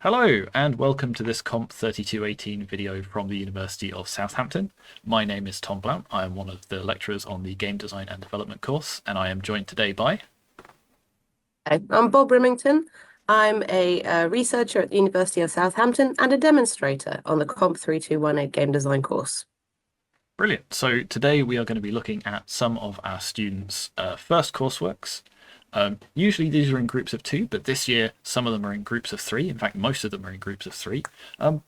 Hello and welcome to this COMP3218 video from the University of Southampton. My name is Tom Blount. I am one of the lecturers on the Game Design and Development course, and I am joined today by... Hi, I'm Bob Remington. I'm a researcher at the University of Southampton and a demonstrator on the COMP3218 Game Design course. Brilliant. So today we are going to be looking at some of our students' first courseworks. Usually these are in groups of 2, but this year some of them are in groups of 3. In fact, most of them are in groups of 3.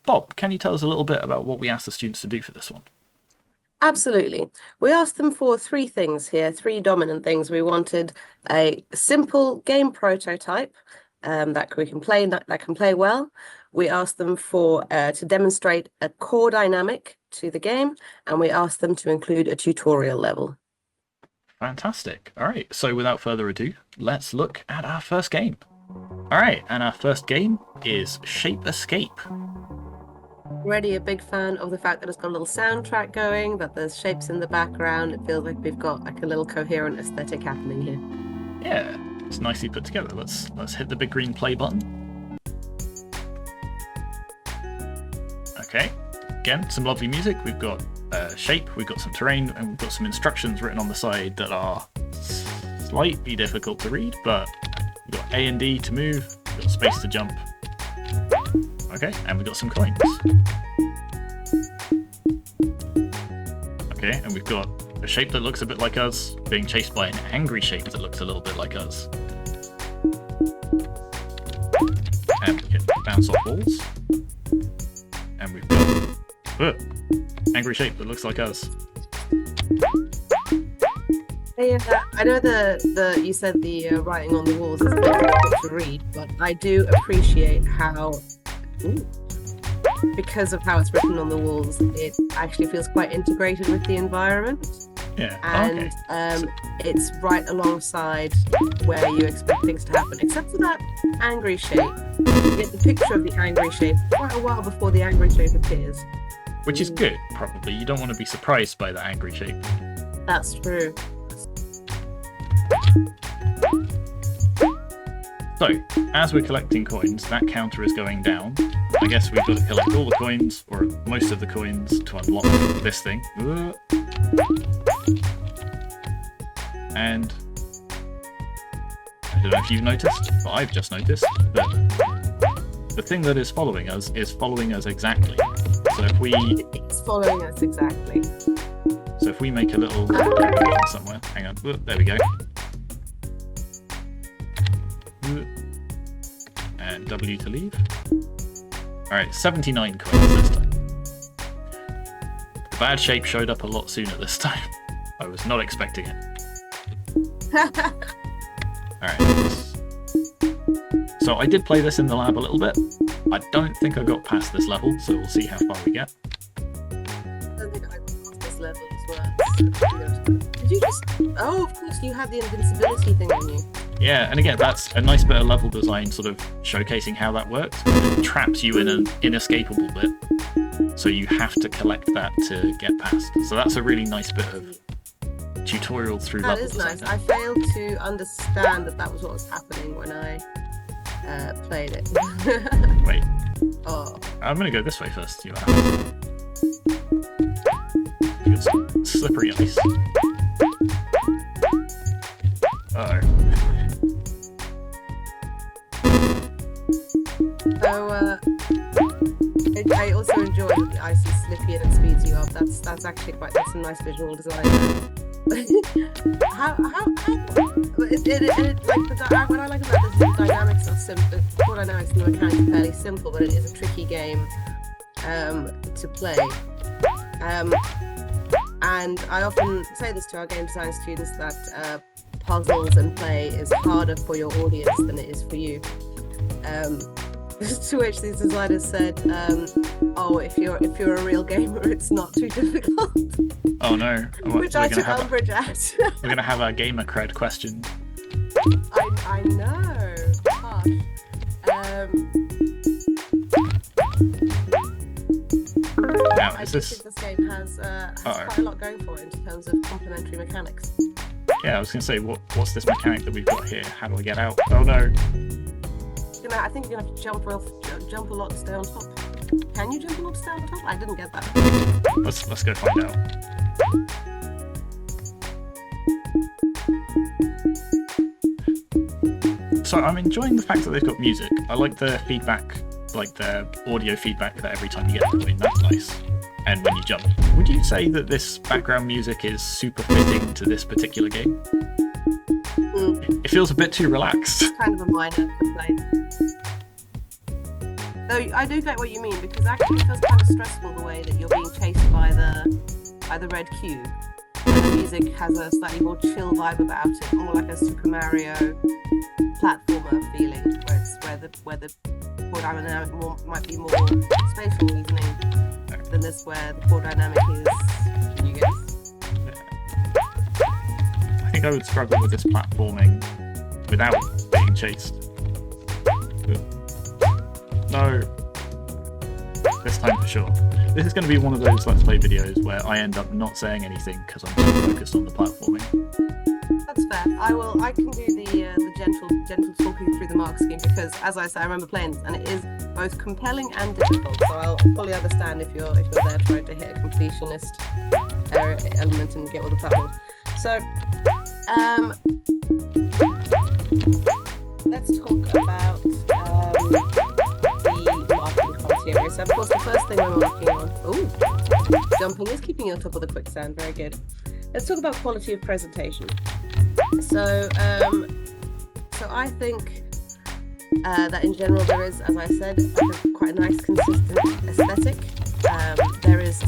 Bob, can you tell us a little bit about what we asked the students to do for this one? Absolutely. We asked them for 3 things here, 3 dominant things. We wanted a simple game prototype that we can play, that can play well. We asked them for to demonstrate a core dynamic to the game, and we asked them to include a tutorial level. Fantastic. All right, so without further ado, let's look at our first game. All right, and our first game is Shape Escape. Already a big fan of the fact that it's got a little soundtrack going, that there's shapes in the background. It feels like we've got like a little coherent aesthetic happening here. Yeah, it's nicely put together. Let's hit the big green play button. Okay, again, some lovely music. We've got shape, we've got some terrain, and we've got some instructions written on the side that are slightly difficult to read, but we've got A and D to move, we've got space to jump. Okay, and we've got some coins. Okay, and we've got a shape that looks a bit like us being chased by an angry shape that looks a little bit like us. And we can bounce off walls. And we've got angry shape that looks like us. Yeah, I know you said the writing on the walls is a bit difficult to read, but I do appreciate how, because of how it's written on the walls, it actually feels quite integrated with the environment. Yeah. And it's right alongside where you expect things to happen, except for that angry shape. You get the picture of the angry shape quite a while before the angry shape appears. Which is good, probably. You don't want to be surprised by the angry shape. That's true. So, as we're collecting coins, that counter is going down. I guess we've got to collect all the coins, or most of the coins, to unlock this thing. And I don't know if you've noticed, but I've just noticed that the thing that is following us exactly. So if we... It's following us exactly. So if we make a little somewhere, hang on, there we go. And W to leave. Alright, 79 coins this time. The bad shape showed up a lot sooner this time. I was not expecting it. Alright. So I did play this in the lab a little bit. I don't think I got past this level, so we'll see how far we get. I don't think I got past this level as well. Did you just... Oh, of course, you had the invincibility thing on you. Yeah, and again, that's a nice bit of level design sort of showcasing how that works. It traps you in an inescapable bit, so you have to collect that to get past. So that's a really nice bit of tutorial through level design. That is nice. I failed to understand that was what was happening when I played it. Wait. Oh. I'm going to go this way first, see what happens. Got some slippery ice. Uh-oh. So, I also enjoy that the ice is slippy and it speeds you up. That's actually that's some nice visual design. What I like about this is the dynamics are simple. Core dynamics and the mechanics are fairly simple, but it is a tricky game to play. And I often say this to our game design students that puzzles and play is harder for your audience than it is for you. To which these designers said, "Oh, if you're a real gamer, it's not too difficult." Oh no! Which I took umbrage at. We're gonna have our gamer cred question. I know. Gosh. Now, I do think this game has quite a lot going for it in terms of complementary mechanics. Yeah, I was gonna say, what's this mechanic that we've got here? How do I get out? Oh no! I think you're gonna have to jump a lot, stay on top. Can you jump a lot, stay on top? I didn't get that. Let's go find out. So I'm enjoying the fact that they've got music. I like the feedback, like the audio feedback that every time you get a coin, that's nice. And when you jump. Would you say that this background music is super fitting to this particular game? It feels a bit too relaxed. It's kind of a minor complaint. Though I do get what you mean, because actually it feels kind of stressful the way that you're being chased by the red cube. And the music has a slightly more chill vibe about it, more like a Super Mario platformer feeling, where the chord dynamic might be more spatial reasoning than this, where the chord dynamic is. Can you guess? I think I would struggle with this platforming without being chased. No. This time for sure. This is going to be one of those Let's Play videos where I end up not saying anything because I'm too focused on the platforming. That's fair. I can do the gentle talking through the mark scheme, because as I say, I remember playing this and it is both compelling and difficult. So I'll fully understand if you're there trying to hit a completionist element and get all the platforms. So let's talk about the marking criteria. So of course the first thing we're working on, jumping is keeping you on top of the quicksand, very good. Let's talk about quality of presentation. So I think that in general there is, as I said, quite a nice consistent aesthetic. There is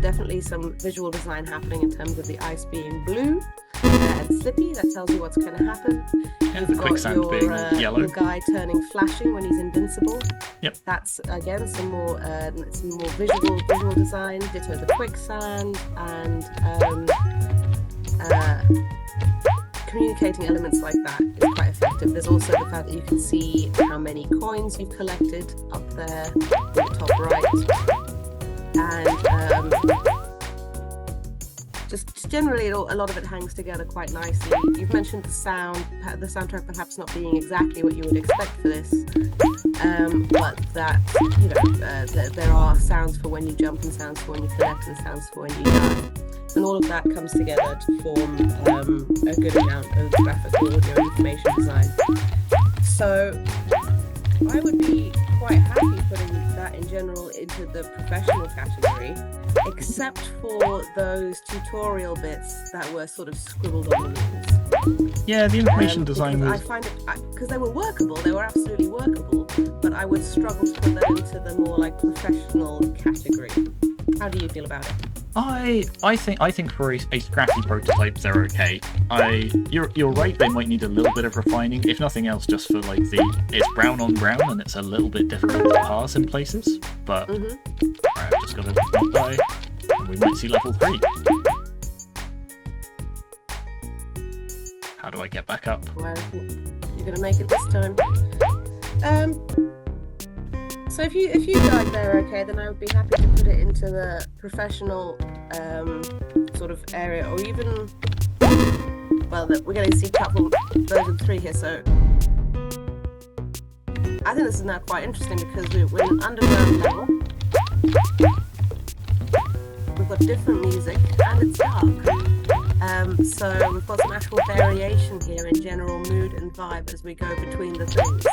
definitely some visual design happening in terms of the ice being blue and slippy. That tells you what's going to happen. You've got your yellow. The guy turning flashing when he's invincible. Yep. That's again some more visual design. Ditto the quicksand and communicating elements like that is quite effective. There's also the fact that you can see how many coins you've collected up there in the top right, and just generally a lot of it hangs together quite nicely. You've mentioned the soundtrack perhaps not being exactly what you would expect for this, but that there are sounds for when you jump and sounds for when you collect and sounds for when you die. And all of that comes together to form a good amount of graphical audio information design. So I would be quite happy putting that in general into the professional category, except for those tutorial bits that were sort of scribbled on the walls. Yeah, the information design was... I find it, because they were workable, they were absolutely workable, but I would struggle to put that into the more like professional category. How do you feel about it? I think for a scrappy prototype they're okay. You're right, they might need a little bit of refining, if nothing else just for like it's brown on brown and it's a little bit difficult to parse in places, but I've just got to not die and we might see level 3. How do I get back up? Well, you're gonna make it this time. So if you died there okay, then I would be happy to put it into the professional sort of area, or even, well, we're going to see platform version 3 here, so I think this is now quite interesting because we're in an underground level, we've got different music, and it's dark. So we've got some actual variation here in general mood and vibe as we go between the things.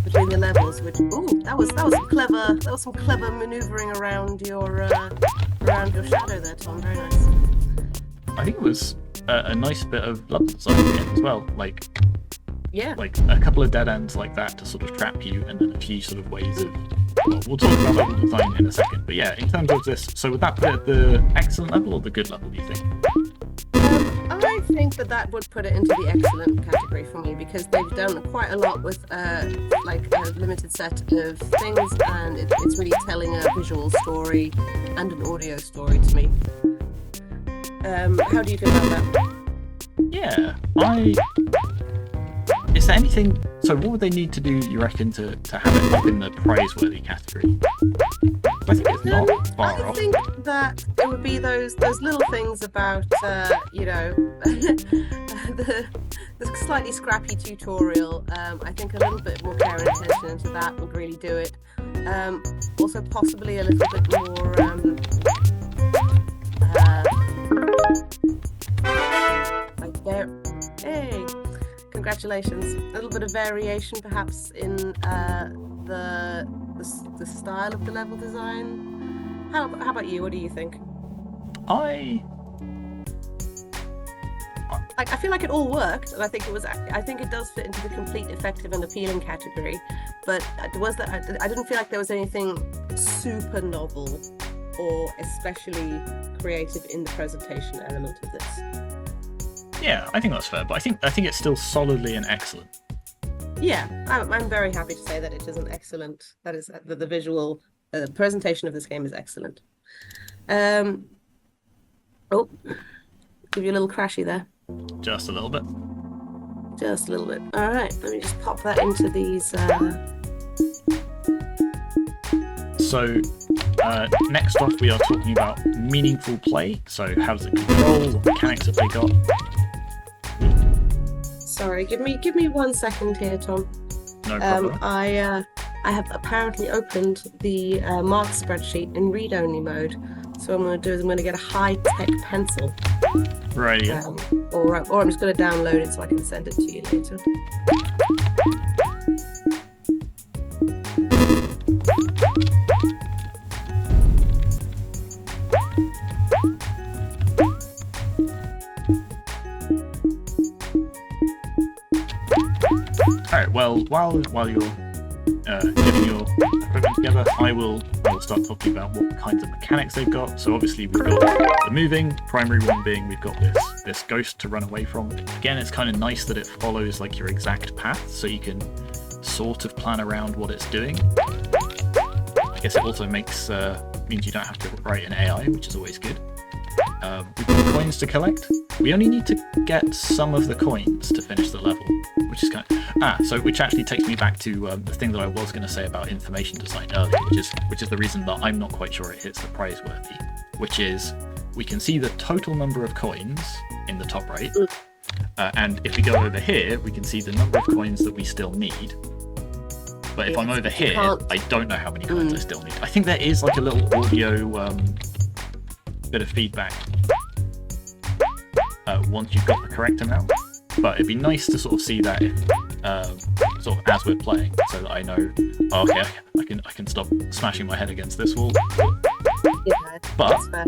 Between the levels, which that was some clever manoeuvring around your shadow there, Tom. Very nice. I think it was a nice bit of level design again as well. Like a couple of dead ends like that to sort of trap you, and then a few sort of ways of. Well, we'll talk about level design in a second, but yeah, in terms of this, so would that put it at the excellent level or the good level? Do you think? I think that would put it into the excellent category for me, because they've done quite a lot with like a limited set of things, and it's really telling a visual story and an audio story to me. How do you feel about that? Yeah, is there anything? So what would they need to do, you reckon, to have it up in the praiseworthy category? I think it's not far off. I think that it would be those little things about the This slightly scrappy tutorial, I think a little bit more care and attention into that would really do it. Also possibly a little bit more like there. Hey, congratulations! A little bit of variation, perhaps in the style of the level design. How about you? What do you think? I feel like it all worked, and I think it does fit into the complete, effective, and appealing category. But I didn't feel like there was anything super novel or especially creative in the presentation element of this. Yeah, I think that's fair, but I think it's still solidly an excellent. Yeah, I'm very happy to say that it is an excellent. That is the visual presentation of this game is excellent. Oh, give you a little crashy there. Just a little bit. Just a little bit. All right, let me just pop that into these. So, next off, we are talking about meaningful play. So, how does it control? What mechanics have they got? Sorry, give me 1 second here, Tom. No problem. I have apparently opened the mark spreadsheet in read-only mode. So what I'm going to do is I'm going to get a high-tech pencil. Right. Yeah. Or I'm just going to download it so I can send it to you later. All right. Well, while you're getting your equipment together, I will start talking about what kinds of mechanics they've got. So obviously we've got the moving, primary one being we've got this ghost to run away from. Again, it's kind of nice that it follows like your exact path, so you can sort of plan around what it's doing. I guess it also means you don't have to write an AI, which is always good. We've got coins to collect. We only need to get some of the coins to finish the level, which is which actually takes me back to the thing that I was going to say about information design earlier, which is the reason that I'm not quite sure it hits the prize worthy, which is we can see the total number of coins in the top right, and if we go over here, we can see the number of coins that we still need. But if I'm over here, I don't know how many coins I still need. I think there is like a little audio bit of feedback once you've got the correct amount, but it'd be nice to sort of see that sort of as we're playing, so that I know, okay, I can stop smashing my head against this wall. Yeah, but that's fair.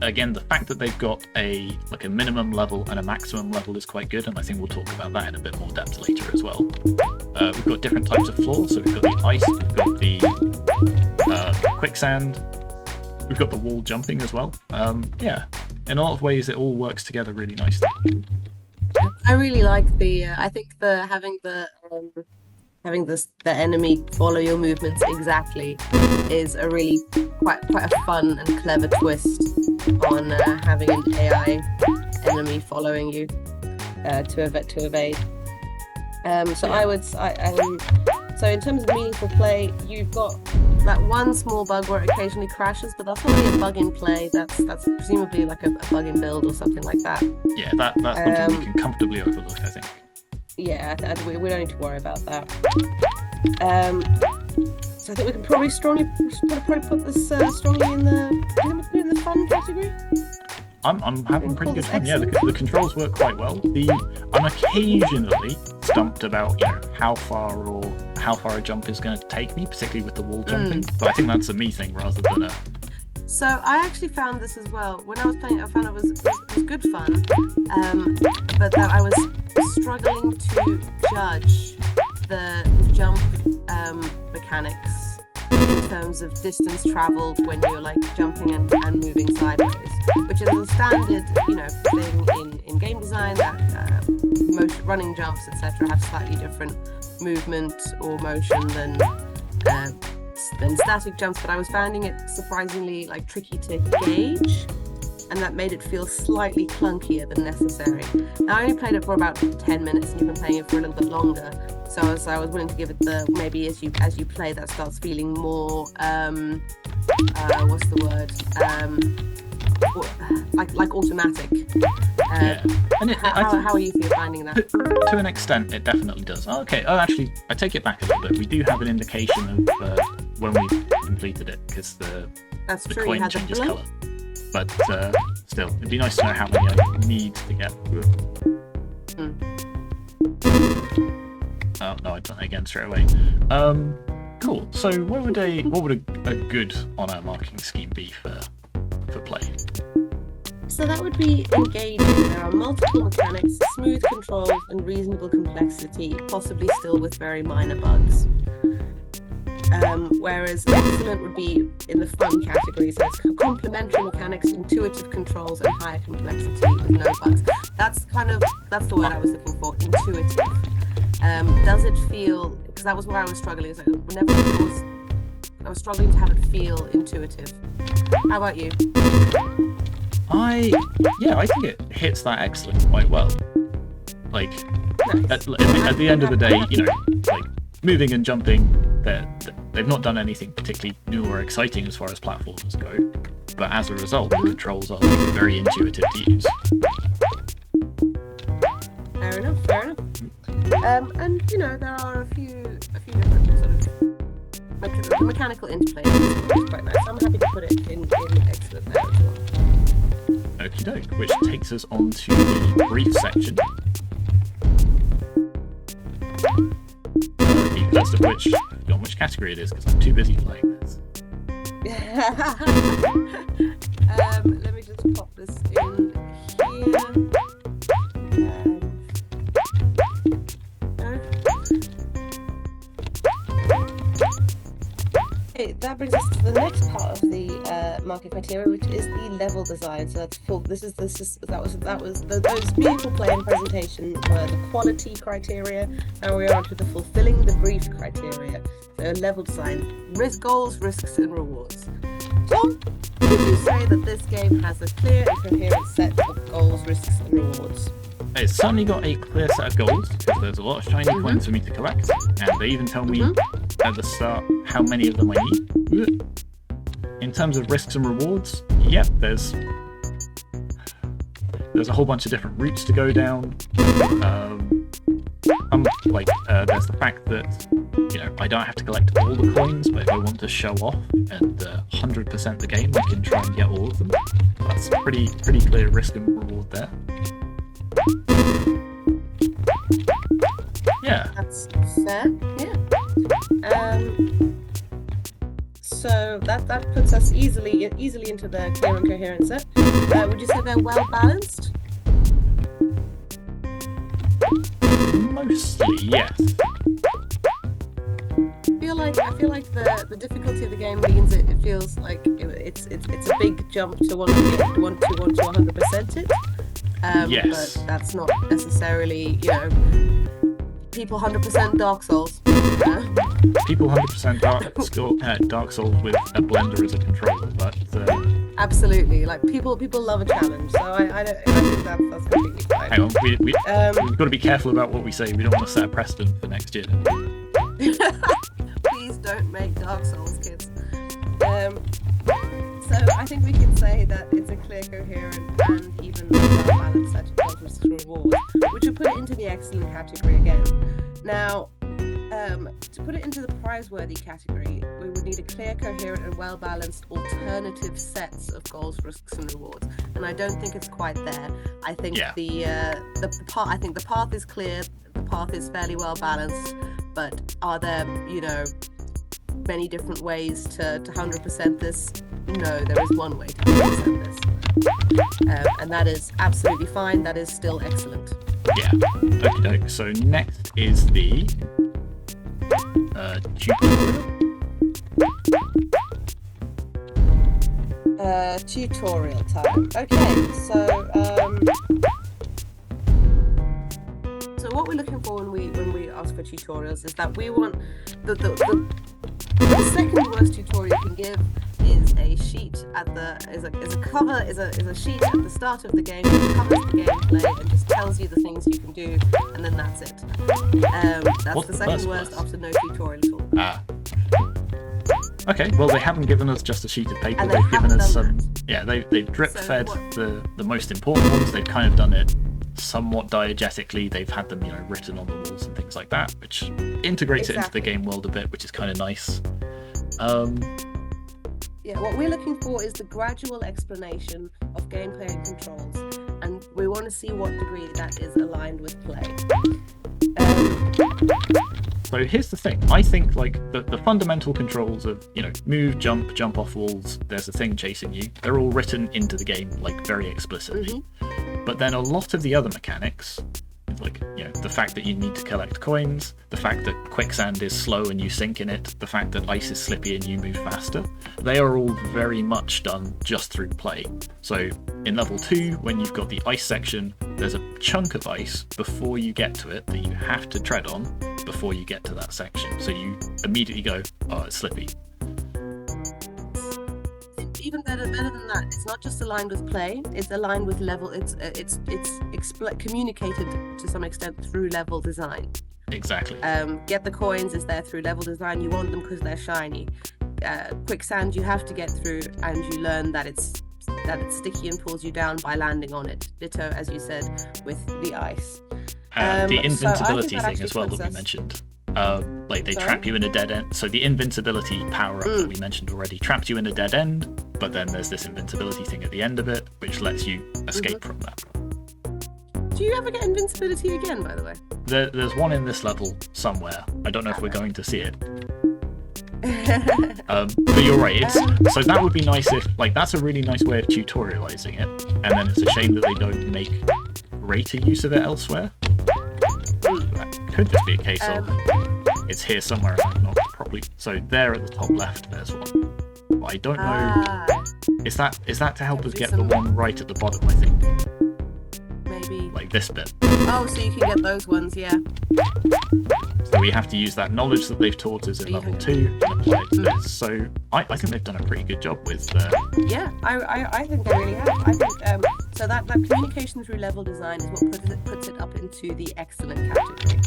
Again, the fact that they've got a minimum level and a maximum level is quite good, and I think we'll talk about that in a bit more depth later as well. We've got different types of floors, so we've got the ice, we've got the quicksand, we've got the wall jumping as well. Yeah, in a lot of ways it all works together really nicely. I really like I think having the enemy follow your movements exactly is a really quite a fun and clever twist on having an AI enemy following you to evade. So in terms of meaningful play, you've got that one small bug where it occasionally crashes, but that's not really a bug in play. That's presumably like a bug in build or something like that. Yeah, that's something we can comfortably overlook, I think. Yeah, we don't need to worry about that. So I think we can probably put this strongly in the fun category. I'm having pretty good fun. Yeah, the controls work quite well. I'm occasionally stumped about how far a jump is going to take me, particularly with the wall jumping. But I think that's a me thing rather than a. So I actually found this as well. When I was playing it, I found it was good fun, but that I was struggling to judge the jump mechanics in terms of distance traveled when you're like jumping and moving sideways, which is a standard thing in game design, that motion, running jumps, etc., have slightly different movement or motion than static jumps, but I was finding it surprisingly tricky to gauge, and that made it feel slightly clunkier than necessary. Now, I only played it for about 10 minutes, and you've been playing it for a little bit longer, so I was willing to give it maybe as you play, that starts feeling more what's the word, like automatic. Yeah. And how are you finding that? To an extent, it definitely does. Oh, okay. Oh, actually, I take it back a little bit. We do have an indication of when we completed it, because the coin changes colour. But still, it'd be nice to know how many I need to get. Oh no, I've done it again straight away. Cool. So what would a good honour marking scheme be for play? So that would be engaging. There are multiple mechanics, smooth controls, and reasonable complexity, possibly still with very minor bugs. Whereas excellent would be in the fun category, so it's complementary mechanics, intuitive controls, and higher complexity with no bugs. That's the word I was looking for, intuitive. Does it feel, because that was where I was struggling, so I was struggling to have it feel intuitive. How about you? I think it hits that excellent quite well. Like, nice. at the end of the day, like moving and jumping, they've not done anything particularly new or exciting as far as platforms go, but as a result, the controls are very intuitive to use. Fair enough. And there are a few different sort of mechanical interplay, which is quite nice. I'm happy to put it in excellent there as well. Okie doke, which takes us on to the brief section. The first of which, on which category it is, because I'm too busy playing this. Let me just pop this in here. Okay, that brings us to the next part of the market criteria, which is the level design. So that's full. Those beautiful play and presentation were the quality criteria. Now we are on to the fulfilling the brief criteria. So level design, goals, risks, and rewards. Tom, would you say that this game has a clear and coherent set of goals, risks, and rewards? It's certainly got a clear set of goals, because there's a lot of shiny coins for me to collect, and they even tell me at the start how many of them I need. In terms of risks and rewards, yep, there's a whole bunch of different routes to go down. There's the fact that I don't have to collect all the coins, but if I want to show off and 100% the game, I can try and get all of them. That's pretty clear risk and reward there. Yeah. That's fair, yeah. So that puts us easily into the clear and coherent set. Would you say they're well balanced? Mostly, yes. I feel like the difficulty of the game means it feels like it's a big jump to want to 100% it. Yes. But that's not necessarily, people 100% Dark Souls. People 100% Dark Souls with a blender as a controller, but absolutely, like people love a challenge, so I think that's completely fine. Hang on, we've got to be careful about what we say. We don't want to set a precedent for next year. Please don't make Dark Souls, kids. So I think we can say that it's a clear, coherent, and even well-balanced set of goals and rewards, which would put it into the excellent category again. Now, to put it into the prize-worthy category, we would need a clear, coherent, and well-balanced alternative sets of goals, risks, and rewards. And I don't think it's quite there. I think the path is clear, the path is fairly well balanced, but are there, many different ways to 100% this? No, there is one way to 100% this. And that is absolutely fine. That is still excellent. Yeah. Okie doke. So next is the tutorial. Tutorial time. Okay, so what we're looking for when we ask for tutorials is that we want the second worst tutorial you can give is a sheet is a sheet at the start of the game which covers the gameplay and just tells you the things you can do, and then that's it. That's the second worst after no tutorial at all. Okay, well they haven't given us just a sheet of paper, they've given us some Yeah, they've drip fed So the most important ones. They've kind of done it somewhat diegetically. They've had them, written on the walls and things like that, which integrates it into the Exactly. game world a bit, which is kind of nice. Yeah, what we're looking for is the gradual explanation of gameplay and controls, and we want to see what degree that is aligned with play. So here's the thing. I think like the fundamental controls of, move, jump off walls, there's a thing chasing you, they're all written into the game like very explicitly. But then a lot of the other mechanics, like, the fact that you need to collect coins, the fact that quicksand is slow and you sink in it, the fact that ice is slippy and you move faster, they are all very much done just through play. So in level 2, when you've got the ice section, there's a chunk of ice before you get to it that you have to tread on before you get to that section. So you immediately go, oh, it's slippy. Even better than that, it's not just aligned with play, it's aligned with level. It's communicated to some extent through level design. Exactly. Get the coins is there through level design. You want them because they're shiny. Quicksand you have to get through, and you learn that it's sticky and pulls you down by landing on it. Ditto, as you said, with the ice. The invincibility so thing as well that we mentioned. Like they Sorry? trap you in a dead end. So the invincibility power-up that we mentioned already traps you in a dead end, but then there's this invincibility thing at the end of it, which lets you escape from that. Do you ever get invincibility again, by the way? There's one in this level somewhere. I don't know if we're going to see it. But you're right. So that would be nice if, like, that's a really nice way of tutorializing it, and then it's a shame that they don't make greater use of it elsewhere. That could just be a case of it's here somewhere and I'm not properly. So there at the top left, there's one. But I don't know. Is that to help us get the one right at the bottom? I think. Maybe. Like this bit. Oh, so you can get those ones, yeah. So we have to use that knowledge that they've taught us in level 2 and apply it to this. So I think they've done a pretty good job with. Yeah, I think they really have. I think so that communication through level design is what puts it up into the excellent category.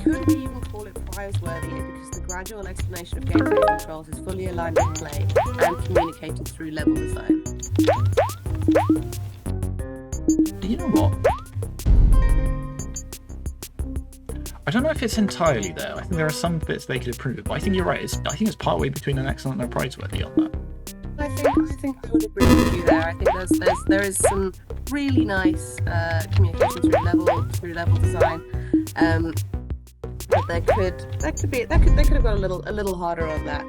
Could we even call it prize-worthy because the gradual explanation of gameplay controls is fully aligned with play and communicated through level design? You know what? I don't know if it's entirely there. I think there are some bits they could improve it, but I think you're right. I think it's partway between an excellent and a prizeworthy on that. I think I would agree with you there. I think there is some really nice communication through level design. But they could have gone a little harder on that.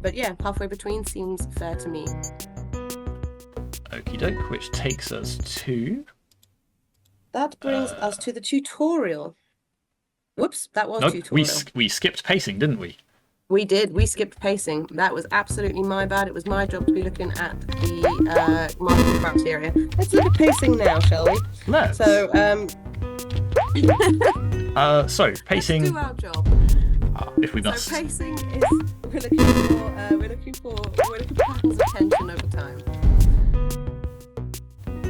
But yeah, halfway between seems fair to me. Okie doke, which takes us to. That brings us to the tutorial. Whoops, that was Nope, tutorial. we skipped pacing, didn't we? We did. We skipped pacing. That was absolutely my bad. It was my job to be looking at the marking criteria. Let's look at pacing now, shall we? Let's. So, so pacing. let's do our job. If we must. So pacing is we're looking for patterns of tension over time.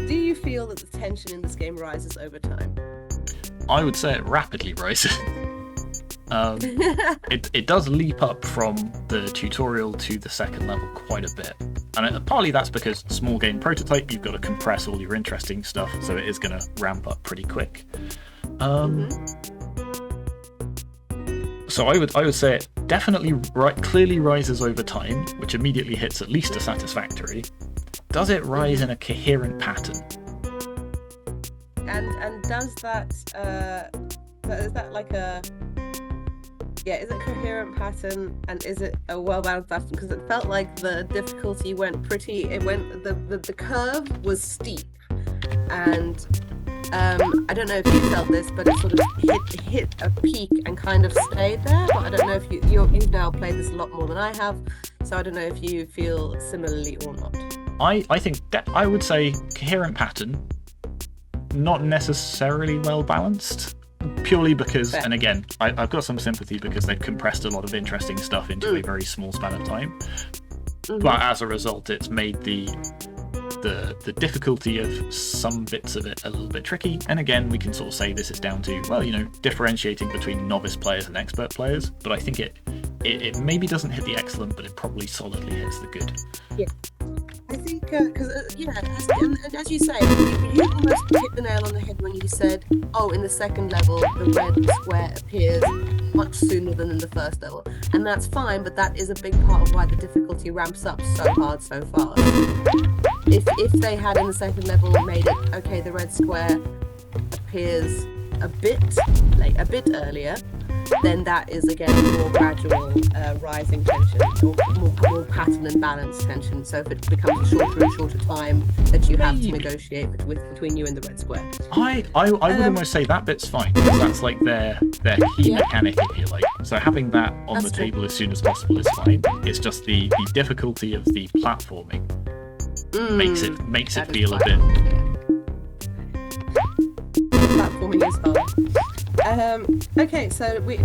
Do you feel that the tension in this game rises over time? I would say it rapidly rises. It does leap up from the tutorial to the second level quite a bit. And partly that's because small game prototype, you've got to compress all your interesting stuff, so it is going to ramp up pretty quick. So I would say it definitely clearly rises over time, which immediately hits at least a satisfactory. Does it rise in a coherent pattern? And does that is that like a is it a coherent pattern, and is it a well-balanced pattern? Because it felt like the difficulty the curve was steep, and I don't know if you felt this, but it sort of hit a peak and kind of stayed there. But I don't know if you've now played this a lot more than I have, so I don't know if you feel similarly or not. I think that I would say coherent pattern, not necessarily well balanced, purely because, and again, I've got some sympathy because they've compressed a lot of interesting stuff into a very small span of time. But as a result, it's made the difficulty of some bits of it a little bit tricky. And again, we can sort of say this is down to, well, differentiating between novice players and expert players. But I think it it maybe doesn't hit the excellent, but it probably solidly hits the good. Yeah. I think, because, as you say, you almost hit the nail on the head when you said, oh, in the second level, the red square appears much sooner than in the first level. And that's fine, but that is a big part of why the difficulty ramps up so hard so fast. If they had in the second level made it, okay, the red square appears a bit earlier, then that is again more gradual rising tension, or more pattern and balance tension. So if it becomes a shorter and shorter time that you have to negotiate between you and the red square. I would almost say that bit's fine, because that's like their key mechanic, if you like. So having that on the table as soon as possible is fine. It's just the difficulty of the platforming makes it feel a bit. Platforming is hard. Okay, so I think we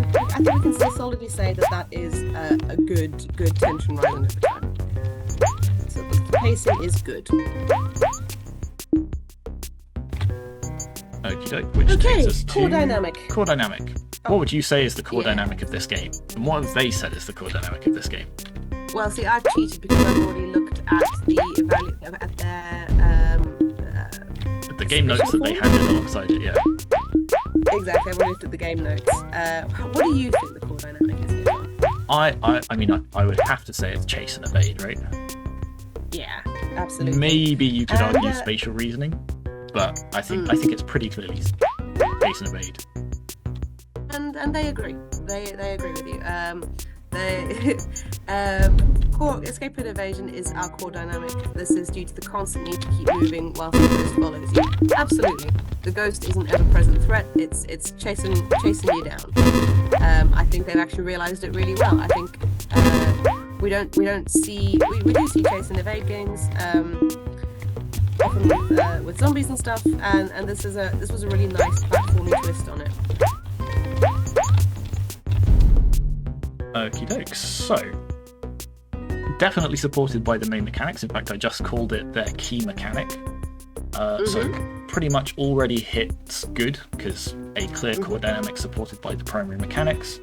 can still solidly say that is a good tension rising over time. So the pacing is good. Okie doke, which takes us to core dynamic. Core dynamic. What would you say is the core dynamic of this game? And what have they said is the core dynamic of this game? Well, see, I've cheated because I've already looked at The game notes that they handed alongside it, yeah. Exactly, I've already looked at the game notes. What do you think the core dynamic is here? I mean, I would have to say it's chase and evade, right? Yeah, absolutely. Maybe you could argue spatial reasoning, but I think it's pretty clearly chase and evade. And they agree. They agree with you. Core escape and evasion is our core dynamic. This is due to the constant need to keep moving whilst the ghost follows you. Absolutely, the ghost is an ever-present threat. It's chasing you down. I think they've actually realised it really well. I think we do see chase and evade games, often with zombies and stuff. And this was a really nice platforming twist on it. Okie dokes. So, definitely supported by the main mechanics. In fact, I just called it their key mechanic. So, pretty much already hits good, because a clear core dynamic supported by the primary mechanics.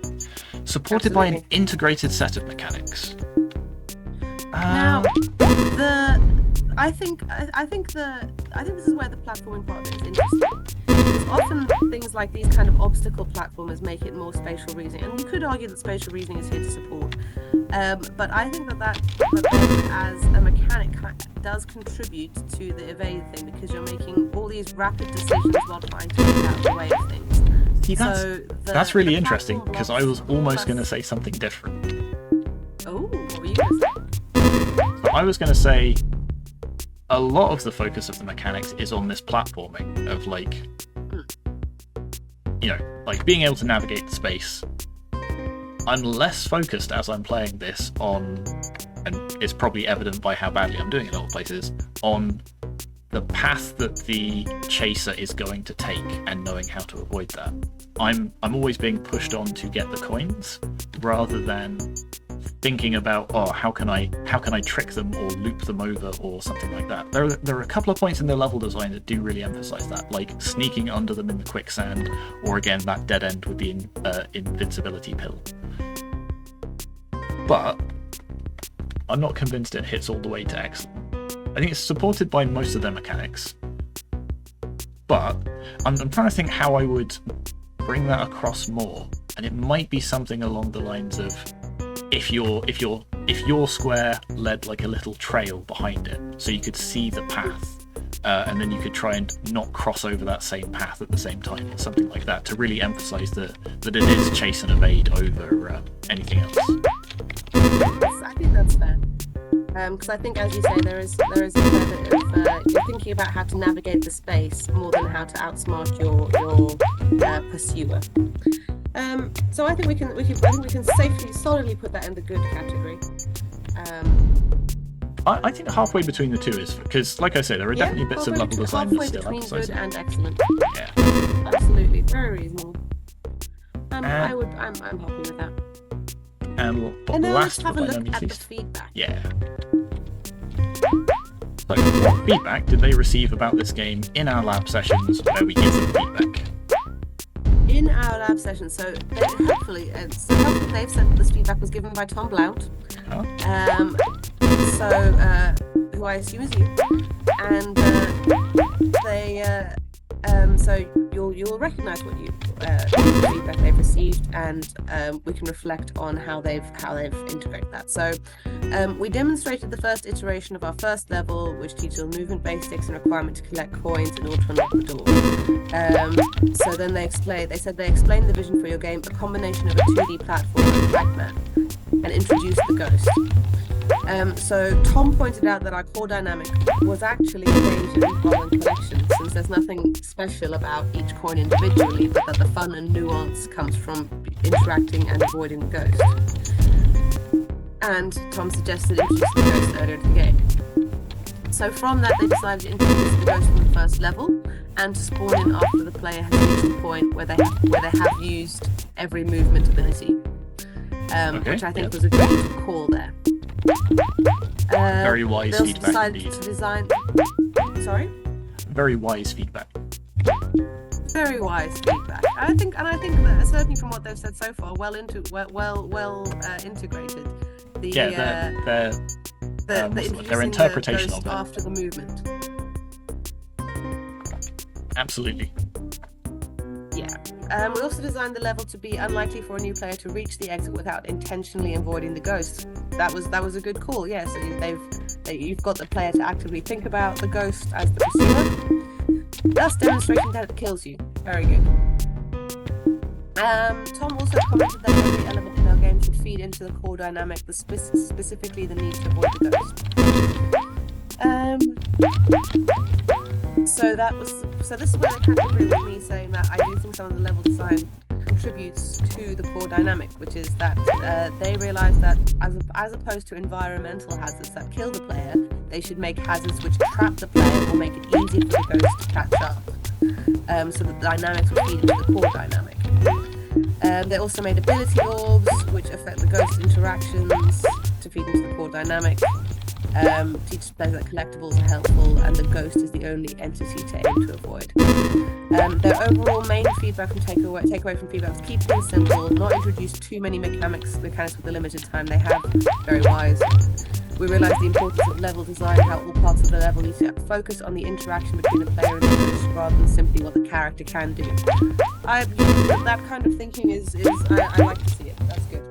Supported by an integrated set of mechanics. Now, I think this is where the platforming part of it is interesting. Because often things like these kind of obstacle platformers make it more spatial reasoning, and you could argue that spatial reasoning is here to support. But I think that as a mechanic does contribute to the evade thing, because you're making all these rapid decisions while trying to get out of the way of things. See, that's really interesting, because I was almost going to say something different. Oh, what were you going to say? So I was going to say a lot of the focus of the mechanics is on this platforming of like, like being able to navigate the space. I'm less focused as I'm playing this on, and it's probably evident by how badly I'm doing in a lot of places, on the path that the chaser is going to take and knowing how to avoid that. I'm always being pushed on to get the coins rather than thinking about, how can I trick them or loop them over or something like that. There are a couple of points in the level design that do really emphasize that, like sneaking under them in the quicksand, or again that dead end with the invincibility pill. But I'm not convinced it hits all the way to excellent. I think it's supported by most of their mechanics, but I'm trying to think how I would bring that across more, and it might be something along the lines of, if your square led like a little trail behind it, so you could see the path, and then you could try and not cross over that same path at the same time, or something like that, to really emphasize that it is chase and evade over anything else. I think that's fair. Because I think, as you say, there is a fair bit of you're thinking about how to navigate the space more than how to outsmart your pursuer. So I think we can safely, solidly put that in the good category. I think halfway between the two is, because, like I say, there are definitely bits of level design that still emphasize good and excellent. Yeah, absolutely, very reasonable. I'm happy with that. And now last let's have a but look not at the least, feedback. yeah. So, what feedback did they receive about this game in our lab sessions where we give them feedback? In our lab session. So hopefully, they've said this feedback was given by Tom Blount. Oh. Who I assume is you, and so you'll recognise what feedback they've received, and we can reflect on how they've integrated that. So we demonstrated the first iteration of our first level, which teaches movement basics and requirement to collect coins in order to unlock the door. So then they explained the vision for your game, a combination of a 2D platform and Pac-Man, and introduced the ghost. So Tom pointed out that our core dynamic was actually evasion rather than collection, since there's nothing special about each coin individually, but that the fun and nuance comes from interacting and avoiding the ghost. And Tom suggested introducing the ghost earlier in the game. So from that, they decided to introduce the ghost in the first level, and to spawn in after the player has reached the point where they have used every movement ability, which I think was a good call there. Very wise feedback indeed. Sorry? Very wise feedback. Very wise feedback. I think that certainly from what they've said so far, well integrated. Their interpretation of it after the movement. Absolutely. Yeah. We also designed the level to be unlikely for a new player to reach the exit without intentionally avoiding the ghost. That was a good call. Yeah. So you've got the player to actively think about the ghost as the pursuer, thus demonstrating that it kills you. Very good. Tom also commented that every element in our game should feed into the core dynamic, specifically the need to avoid the ghost. So this is where they kind of agree with me, saying that I do think some of the level design contributes to the core dynamic, which is that they realise that as opposed to environmental hazards that kill the player, they should make hazards which trap the player or make it easier for the ghost to catch up. So the dynamics will feed into the core dynamic. They also made ability orbs, which affect the ghost interactions to feed into the core dynamic. Teaches players that collectibles are helpful, and the ghost is the only entity to aim to avoid. Their overall main feedback and takeaway from feedback was keep things simple, not introduce too many mechanics with the limited time they have. Very wise. We realised the importance of level design, how all parts of the level need to focus on the interaction between the player and the ghost rather than simply what the character can do. That kind of thinking is I like to see it. That's good.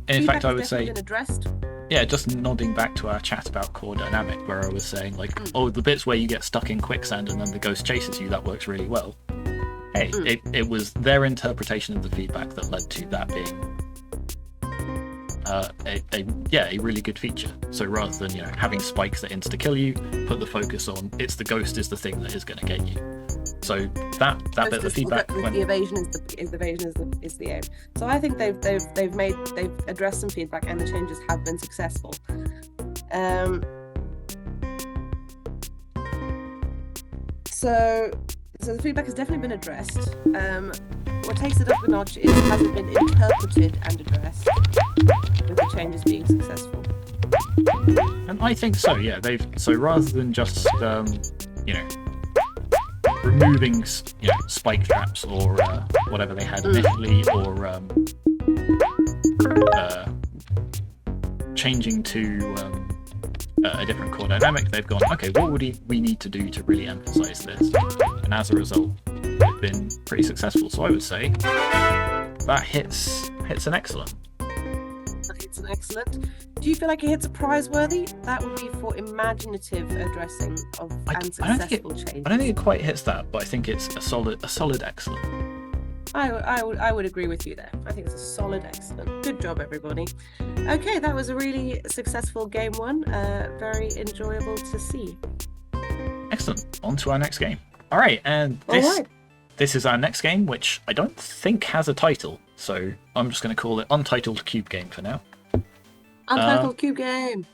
And in fact, I would say, been addressed. Yeah, just nodding back to our chat about core dynamic, where I was saying, like, the bits where you get stuck in quicksand and then the ghost chases you, that works really well. Hey, it was their interpretation of the feedback that led to that being a really good feature. So rather than having spikes that insta-kill you, put the focus on it's the ghost is the thing that is going to get you. So that bit of the feedback, the evasion is the aim. So I think they've addressed some feedback, and the changes have been successful. So the feedback has definitely been addressed. What takes it up a notch is has it been interpreted and addressed, with the changes being successful. And I think so. Yeah, so rather than just removing spike traps or whatever they had initially, or changing to a different core dynamic, they've gone, okay, what would we need to do to really emphasize this? And as a result, they've been pretty successful. So I would say that hits an excellent. It's an excellent. Do you feel like it hits a prize-worthy? That would be for imaginative addressing of successful change. I don't think it quite hits that, but I think it's a solid excellent. I would agree with you there. I think it's a solid excellent. Good job, everybody. Okay, that was a really successful game one. Very enjoyable to see. Excellent. On to our next game. All right, and this is our next game, which I don't think has a title, so I'm just going to call it Untitled Cube Game for now. Untitled Cube Game.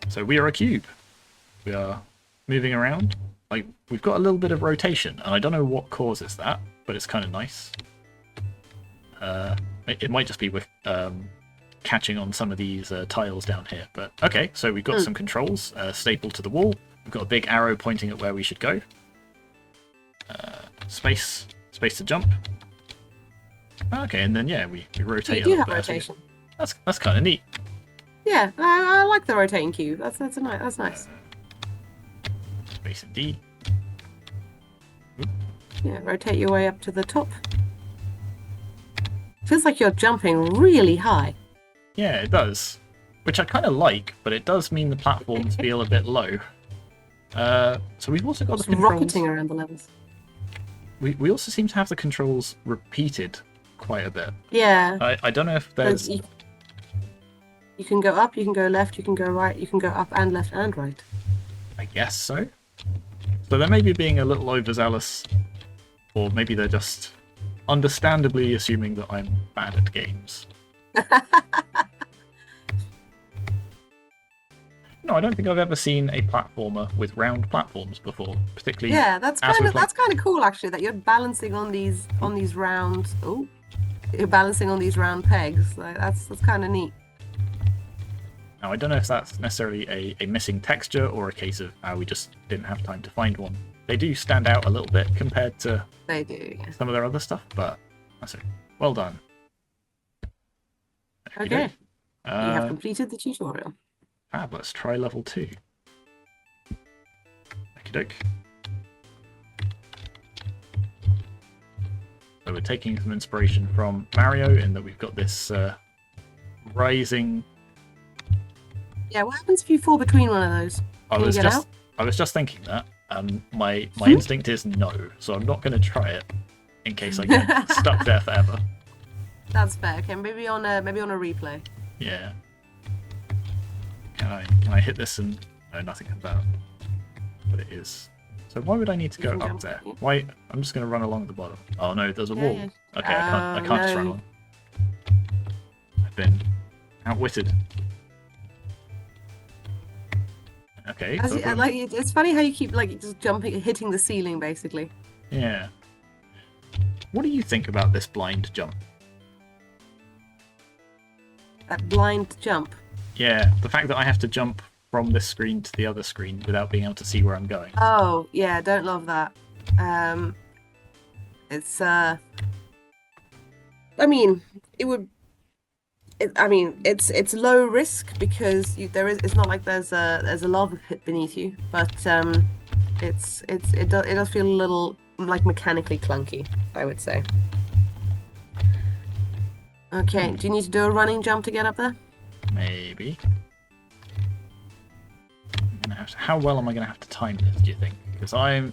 So we are a cube. We are moving around. Like, we've got a little bit of rotation, and I don't know what causes that, but it's kind of nice. It might just be with catching on some of these tiles down here. But okay, so we've got some controls stapled to the wall. We've got a big arrow pointing at where we should go. Space to jump. Okay, and then yeah, we rotate. You do have rotation. That's kind of neat. Yeah, I like the rotating cube. That's nice. Space and D. Oop. Yeah, rotate your way up to the top. Feels like you're jumping really high. Yeah, it does. Which I kind of like, but it does mean the platforms feel a bit low. So we've also got the controls. Rocketing around the levels. We also seem to have the controls repeated quite a bit. Yeah. I don't know if there's... You can go up, you can go left, you can go right, you can go up and left and right. I guess so. So they may be being a little overzealous, or maybe they're just understandably assuming that I'm bad at games. No, I don't think I've ever seen a platformer with round platforms before, particularly. Yeah, that's kind of cool actually. That you're balancing on these round. Oh, you're balancing on these round pegs. Like, that's kind of neat. Now I don't know if that's necessarily a missing texture or a case of we just didn't have time to find one. They do stand out a little bit compared to some of their other stuff, but that's it. Well done. Okay, you have completed the tutorial. Fab, let's try level 2. Okie doke. So we're taking some inspiration from Mario in that we've got this rising... Yeah, what happens if you fall between one of those? I was just thinking that, and my instinct is no, so I'm not going to try it in case I get stuck there forever. That's fair. Okay, maybe on a replay. Yeah. Can I hit this and no, nothing comes out? But it is. So why would I need to go up there? Why? I'm just going to run along the bottom. Oh no, there's a wall. Yeah. Okay, I can't just run along. I've been outwitted. Okay. It's funny how you keep just jumping, hitting the ceiling, basically. Yeah. What do you think about this blind jump? That blind jump. Yeah, the fact that I have to jump from this screen to the other screen without being able to see where I'm going. Oh, yeah, don't love that. It's I mean, it's low risk because it's not like there's a lava pit beneath you, but it does feel a little like mechanically clunky, I would say. Okay, do you need to do a running jump to get up there? Maybe. How well am I going to have to time this, do you think? Because I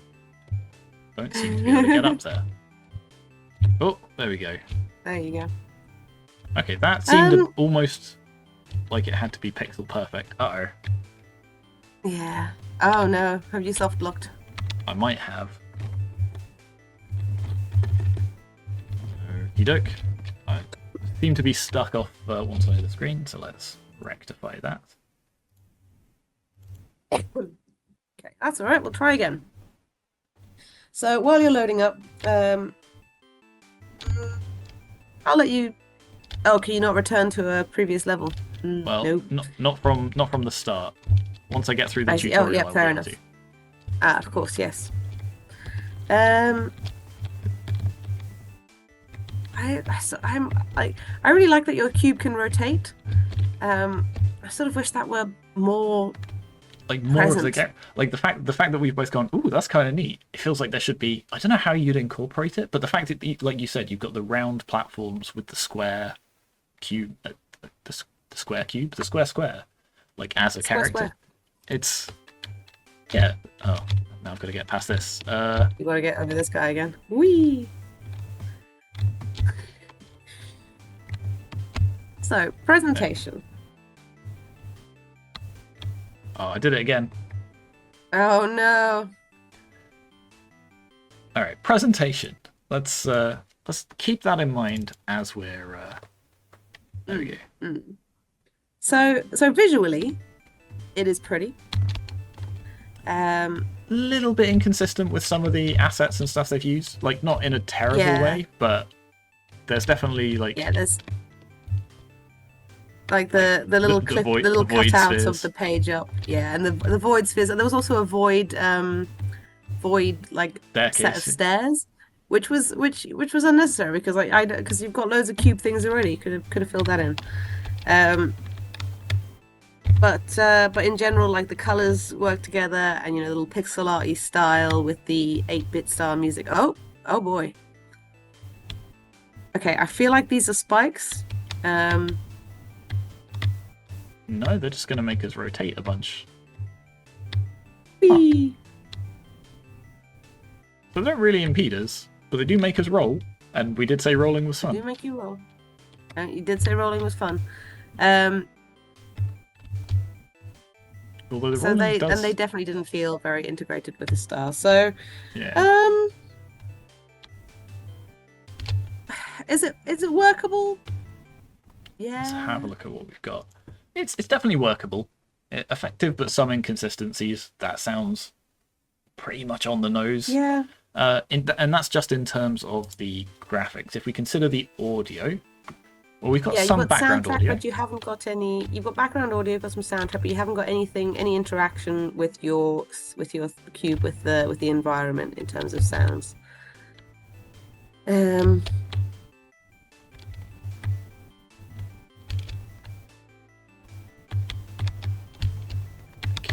don't seem to be able to get up there. Oh, there we go. There you go. Okay, that seemed almost like it had to be pixel perfect. Uh-oh. Yeah. Oh no, have you soft locked? I might have. Okie doke. I seem to be stuck off one side of the screen, so let's rectify that. Okay, that's alright, we'll try again. So while you're loading up, I'll let you... Oh, can you not return to a previous level? Well, no. not from the start. Once I get through the tutorial, oh, yeah, fair enough. Ah, of course, yes. I really like that your cube can rotate. I sort of wish that were more of the game. Like the fact that we've both gone, ooh, that's kind of neat. It feels like there should be. I don't know how you'd incorporate it, but the fact that, like you said, you've got the round platforms with the square cube, the square cube, the square, like as a character. Square. It's yeah. Oh, now I've got to get past this. You got to get over this guy again. Whee! So, presentation. Oh, I did it again. Oh no. All right, presentation. Let's keep that in mind as we're. There we go. So visually, it is pretty. Little bit inconsistent with some of the assets and stuff they've used. Like not in a terrible way, but there's definitely there's like the little clip, the little cutouts of the page up, and the void spheres. And there was also a void void like set of Staircase. stairs, which was unnecessary because because you've got loads of cube things already. Could have filled that in. But in general, like the colors work together, and the little pixel arty style with the 8-bit style music. Oh boy. Okay, I feel like these are spikes. No, they're just going to make us rotate a bunch. Whee! So they don't really impede us, but they do make us roll, and we did say rolling was They do fun. make you roll. You did say rolling was fun. Although the So rolling does... they definitely didn't feel very integrated with the style. So Yeah. Is it workable? Yeah. Let's have a look at what we've got. It's definitely workable. Effective, but some inconsistencies. That sounds pretty much on the nose. Yeah. And that's just in terms of the graphics. If we consider the audio, well, we've got some you've got background soundtrack, audio. but you haven't got any. You've got background audio, you've got some soundtrack, but you haven't got any interaction with your cube with the environment in terms of sounds.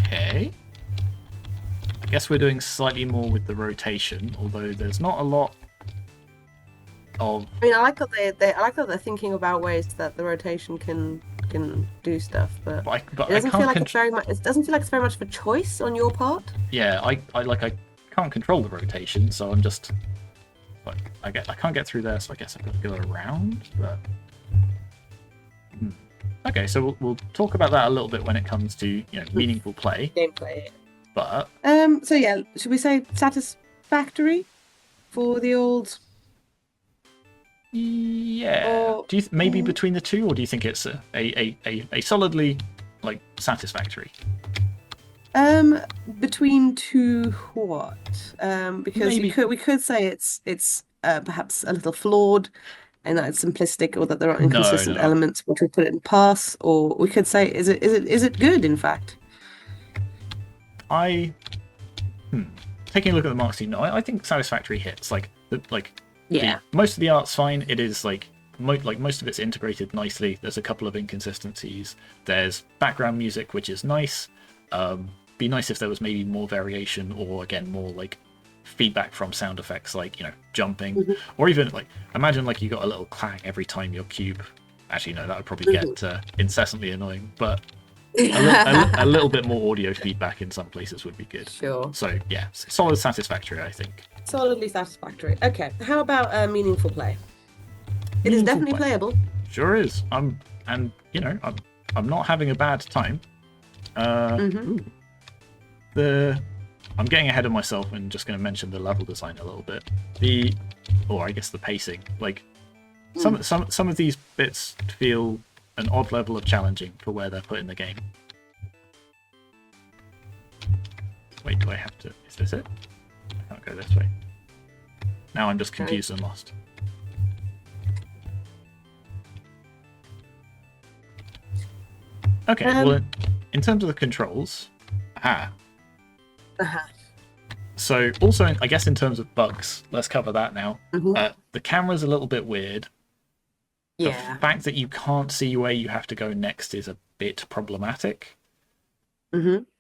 Okay. I guess we're doing slightly more with the rotation, although there's not a lot of... I mean, I like that I like that they're thinking about ways that the rotation can do stuff, but But it doesn't feel like it's very much. It doesn't feel like it's very much of a choice on your part. Yeah, I can't control the rotation, so I'm just like I can't get through there, so I guess I've got to go around. But okay, so we'll talk about that a little bit when it comes to meaningful play. Gameplay. But So yeah, should we say satisfactory for the old? Yeah. Or, Do you maybe between the two, or do you think it's a solidly like satisfactory? Between two what? Because Maybe. we could say it's perhaps a little flawed, and that it's simplistic, or that there are inconsistent No. elements, which we put it in pass, or we could say is it good in fact? Taking a look at the marks, I think satisfactory hits Yeah. Most of the art's fine. It is most of it's integrated nicely. There's a couple of inconsistencies. There's background music, which is nice. Be nice if there was maybe more variation, or again more like feedback from sound effects, like jumping, or even like imagine like you got a little clang every time your cube. Actually, no, that would probably get incessantly annoying. But a little bit more audio feedback in some places would be good. Sure. So yeah, solid satisfactory, I think. Solidly satisfactory. Okay. How about meaningful play? It is Meaningful definitely play. playable. Sure is. I'm not having a bad time. I'm getting ahead of myself and just going to mention the level design a little bit. I guess the pacing. Like some of these bits feel an odd level of challenging for where they're put in the game. Wait, do I have to? Is this it? I can't go this way. Now I'm just confused and lost. Okay, well, in terms of the controls, so also, I guess in terms of bugs, let's cover that now. The camera's a little bit weird. Yeah. The fact that you can't see where you have to go next is a bit problematic.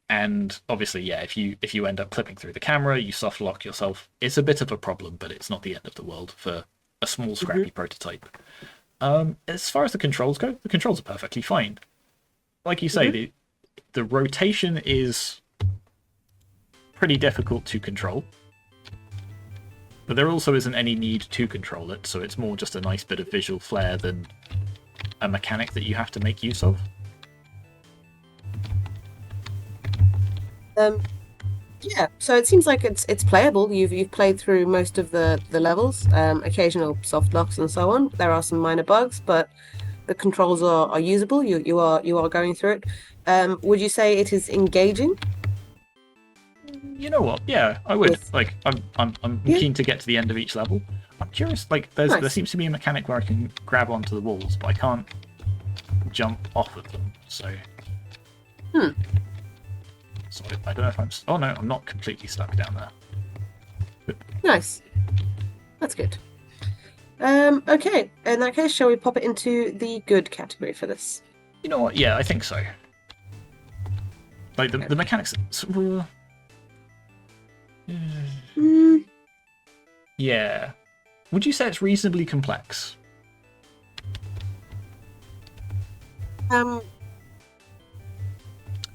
And obviously, yeah, if you end up clipping through the camera, you soft lock yourself. It's a bit of a problem, but it's not the end of the world for a small, scrappy prototype. As far as the controls go, the controls are perfectly fine. Like you say, the rotation is pretty difficult to control, but there also isn't any need to control it, so it's more just a nice bit of visual flair than a mechanic that you have to make use of. Yeah, so it seems like it's playable. You've played through most of the levels, occasional soft locks and so on. There are some minor bugs, but the controls are usable. You are going through it. Would you say it is engaging? You know what? Yeah, I would. Like, I'm keen to get to the end of each level. I'm curious. Like, there seems to be a mechanic where I can grab onto the walls, but I can't jump off of them. So. So I don't know if I'm... Oh no, I'm not completely stuck down there. Nice. That's good. Okay. In that case, shall we pop it into the good category for this? You know what? Yeah, I think so. Like the mechanics. Mm, Yeah. Would you say it's reasonably complex? um,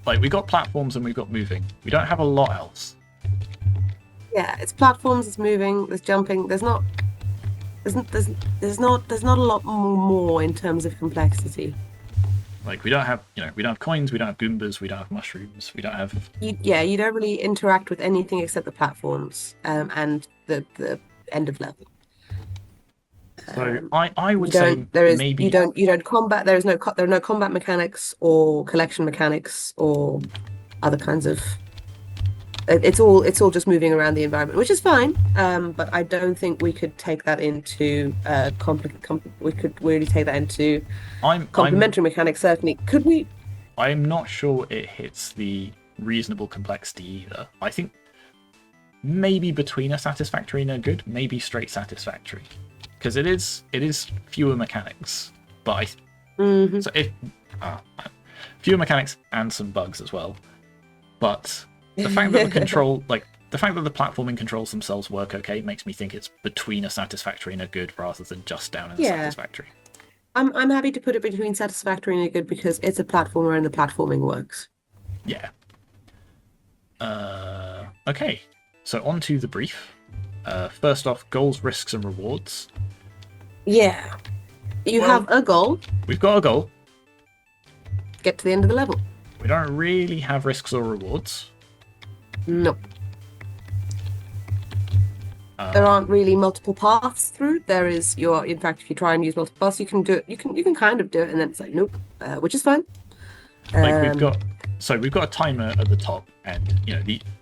Like we got platforms and we've got moving. We don't have a lot else. yeah, it's platforms, it's moving, there's jumping. There's not a lot more in terms of complexity. Like we don't have, we don't have coins, we don't have Goombas, we don't have mushrooms, we don't have. You don't really interact with anything except the platforms, and the end of level. So I would You say don't. There is. maybe You don't combat. There is no. There are no combat mechanics or collection mechanics or other kinds of. It's all just moving around the environment, which is fine. But I don't think we could take that into we could really take that into I'm complementary mechanics. Certainly, could we? I'm not sure it hits the reasonable complexity either. I think maybe between a satisfactory and a good, maybe straight satisfactory, because it is fewer mechanics, but so if fewer mechanics and some bugs as well, but the fact that the fact that the platforming controls themselves work okay makes me think it's between a satisfactory and a good rather than just down in a satisfactory. I'm happy to put it between satisfactory and a good because it's a platformer and the platforming works. Yeah. Okay, so on to the brief. First off, goals, risks, and rewards. Yeah. You have a goal. We've got a goal. Get to the end of the level. We don't really have risks or rewards. No. There aren't really multiple paths through. There is in fact, if you try and use multiple paths, you can do it. You can kind of do it, and then it's like nope, which is fine. Like we've got a timer at the top, and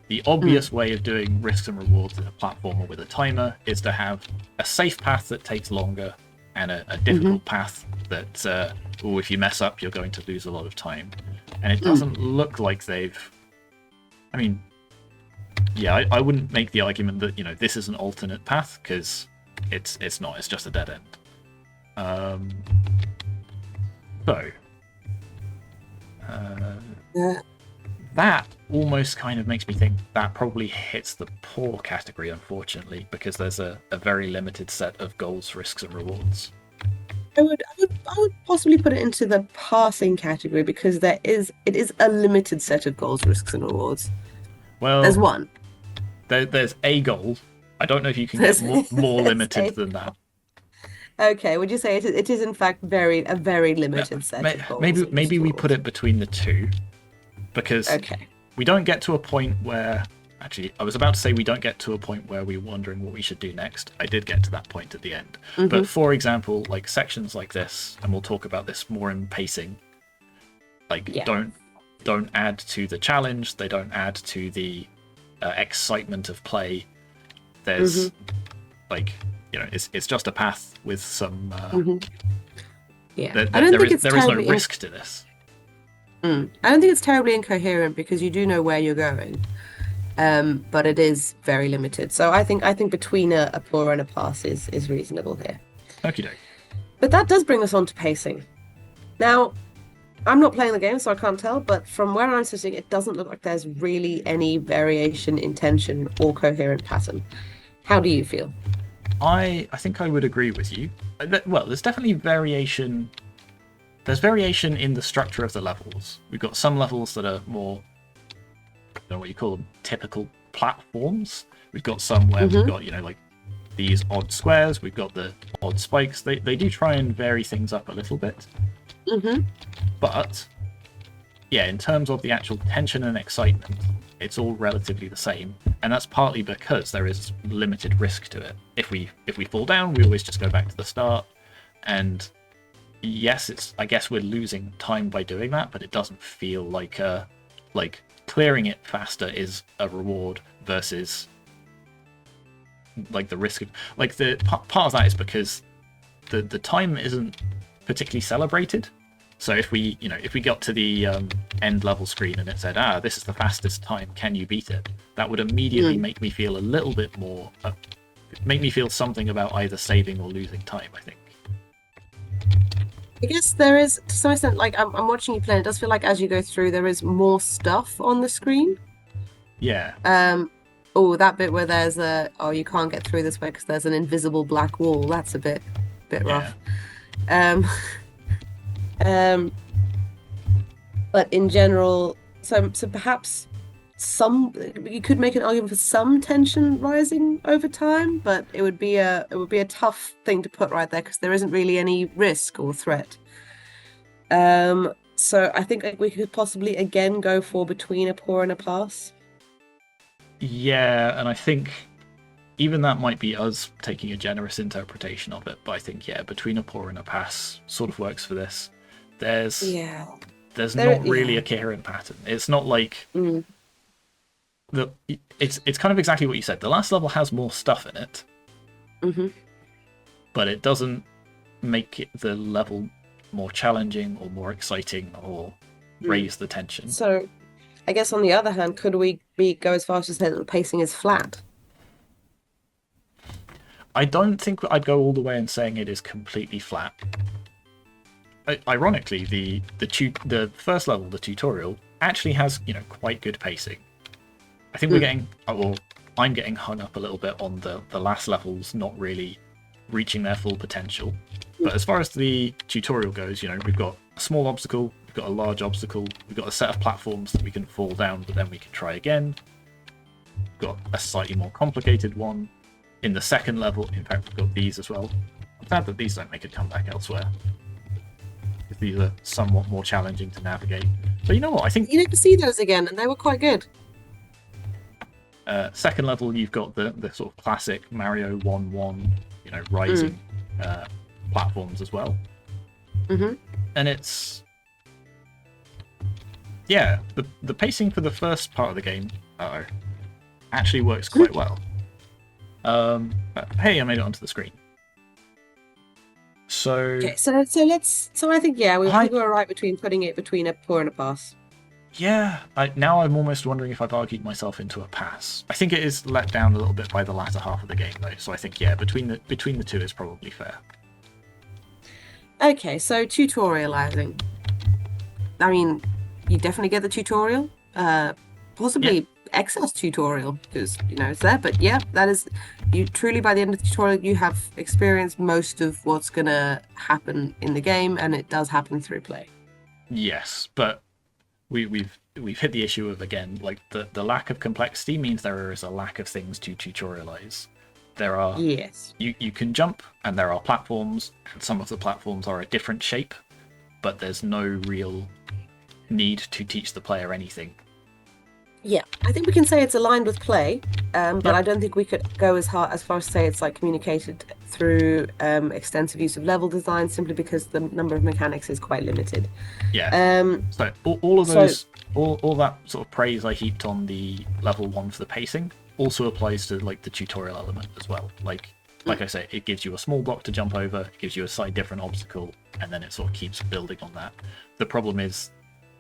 the obvious way of doing risks and rewards in a platformer with a timer is to have a safe path that takes longer and a difficult path that if you mess up, you're going to lose a lot of time. And it doesn't look like they've. I mean, yeah, I wouldn't make the argument that this is an alternate path because it's not. It's just a dead end. That almost kind of makes me think that probably hits the poor category, unfortunately, because there's a very limited set of goals, risks, and rewards. I would possibly put it into the passing category because it is a limited set of goals, risks, and rewards. Well, there's one. There's a goal. I don't know if you can get more limited than that. Okay, would you say it is in fact a very limited set of goals? Maybe we put it between the two, because we don't get to a point where. Actually, I was about to say we don't get to a point where we're wondering what we should do next. I did get to that point at the end. But for example, like sections like this, and we'll talk about this more in pacing, don't add to the challenge. They don't add to the excitement of play. There's it's just a path with some. There is no risk to this. I don't think it's terribly incoherent because you do know where you're going. But it is very limited. So I think between a pour and a pass is reasonable here. Okie doke. But that does bring us on to pacing. Now, I'm not playing the game, so I can't tell, but from where I'm sitting, it doesn't look like there's really any variation in tension or coherent pattern. How do you feel? I think I would agree with you. Well, there's definitely variation. There's variation in the structure of the levels. We've got some levels that are more, I don't know what you call them, typical platforms. We've got some where we've got, like these odd squares. We've got the odd spikes. They do try and vary things up a little bit. But, yeah, in terms of the actual tension and excitement, it's all relatively the same. And that's partly because there is limited risk to it. If we fall down, we always just go back to the start. And yes, I guess we're losing time by doing that, but it doesn't feel like clearing it faster is a reward versus like the risk of the part of that is because the time isn't particularly celebrated. So if we got to the end level screen and it said, this is the fastest time, can you beat it? That would immediately make me feel a little bit more, make me feel something about either saving or losing time, I think. I guess there is, to some extent, like I'm watching you play, and it does feel like as you go through, there is more stuff on the screen. Yeah. Oh, that bit where there's you can't get through this way because there's an invisible black wall. That's a bit rough. But in general, so perhaps you could make an argument for some tension rising over time, but it would be a tough thing to put right there because there isn't really any risk or threat. So I think we could possibly again go for between a pour and a pass. Yeah, and I think even that might be us taking a generous interpretation of it, but I think between a pour and a pass sort of works for this. There's not really a coherent pattern. It's not like it's kind of exactly what you said. The last level has more stuff in it, but it doesn't make the level more challenging or more exciting or raise the tension. So I guess on the other hand, could we go as far as to say that the pacing is flat? I don't think I'd go all the way in saying it is completely flat. Ironically, the first level, the tutorial, actually has quite good pacing. I think I'm getting hung up a little bit on the last levels not really reaching their full potential. But as far as the tutorial goes, we've got a small obstacle, we've got a large obstacle, we've got a set of platforms that we can fall down, but then we can try again. We've got a slightly more complicated one. In the second level, in fact, we've got these as well. I'm glad that these don't make a comeback elsewhere, because these are somewhat more challenging to navigate. But you know what? I think you never see those again, and they were quite good. Second level, you've got the sort of classic Mario 1-1, rising platforms as well. And it's the pacing for the first part of the game actually works quite well. Hey, I made it onto the screen. So okay, so I think we were right between putting it between a pour and a pass. Yeah, now I'm almost wondering if I've argued myself into a pass. I think it is let down a little bit by the latter half of the game, though. So I think between the two is probably fair. Okay, so tutorializing. I mean, you definitely get the tutorial. Possibly excess tutorial because it's there. But that is you truly by the end of the tutorial you have experienced most of what's gonna happen in the game, and it does happen through play. Yes, but we've hit the issue of, again, like the lack of complexity means there is a lack of things to tutorialize. There are you can jump, and there are platforms, and some of the platforms are a different shape, but there's no real need to teach the player anything. Yeah, I think we can say it's aligned with play, but I don't think we could go as far as to say it's like communicated through extensive use of level design, simply because the number of mechanics is quite limited. Yeah. So all of those, all that sort of praise I heaped on the level 1 for the pacing also applies to like the tutorial element as well. Like I say, it gives you a small block to jump over, it gives you a slightly different obstacle, and then it sort of keeps building on that. The problem is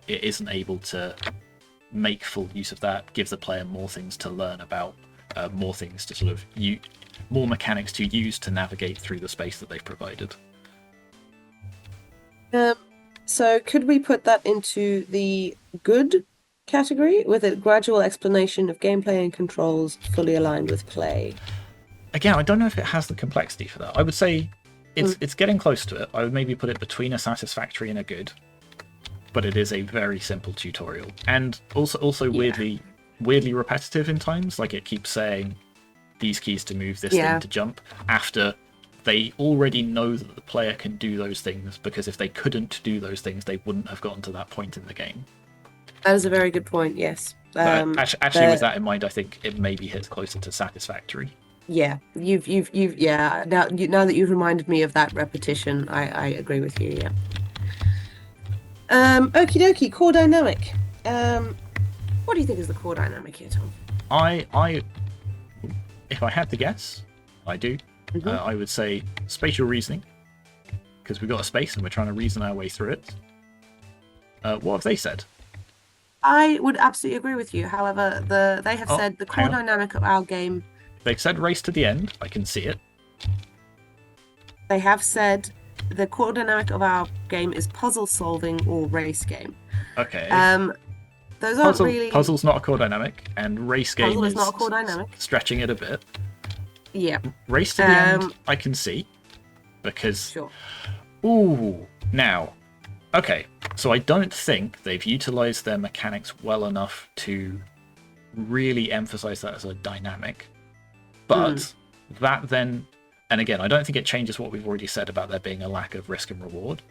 it isn't able to make full use of that, give the player more things to learn about, more things to sort of more mechanics to use to navigate through the space that they've provided. So could we put that into the good category, with a gradual explanation of gameplay and controls fully aligned with play? Again, I don't know if it has the complexity for that. I would say it's getting close to it. I would maybe put it between a satisfactory and a good, but it is a very simple tutorial, and also weirdly repetitive in times. Like, it keeps saying these keys to move, this thing to jump, after they already know that the player can do those things, because if they couldn't do those things, they wouldn't have gotten to that point in the game. That is a very good point. Yes. Actually, with that in mind, I think it maybe hits closer to satisfactory. Yeah, you've now that you've reminded me of that repetition, I agree with you. Yeah. Okie dokie, core dynamic. What do you think is the core dynamic here, Tom? If I had to guess, I do. I would say spatial reasoning, because we've got a space and we're trying to reason our way through it. What have they said? I would absolutely agree with you. However, they have Oh, said the hang core on. dynamic of our game. They've said race to the end. I can see it. They have said the core dynamic of our game is puzzle solving or race game. Okay. Those aren't really. Puzzle's not a core dynamic, and race game Puzzle is is not a core dynamic. stretching it a bit. Yeah. Race to the end, I can see, because. Sure. Ooh, now, okay. So I don't think they've utilized their mechanics well enough to really emphasize that as a dynamic. But that then, and again, I don't think it changes what we've already said about there being a lack of risk and reward.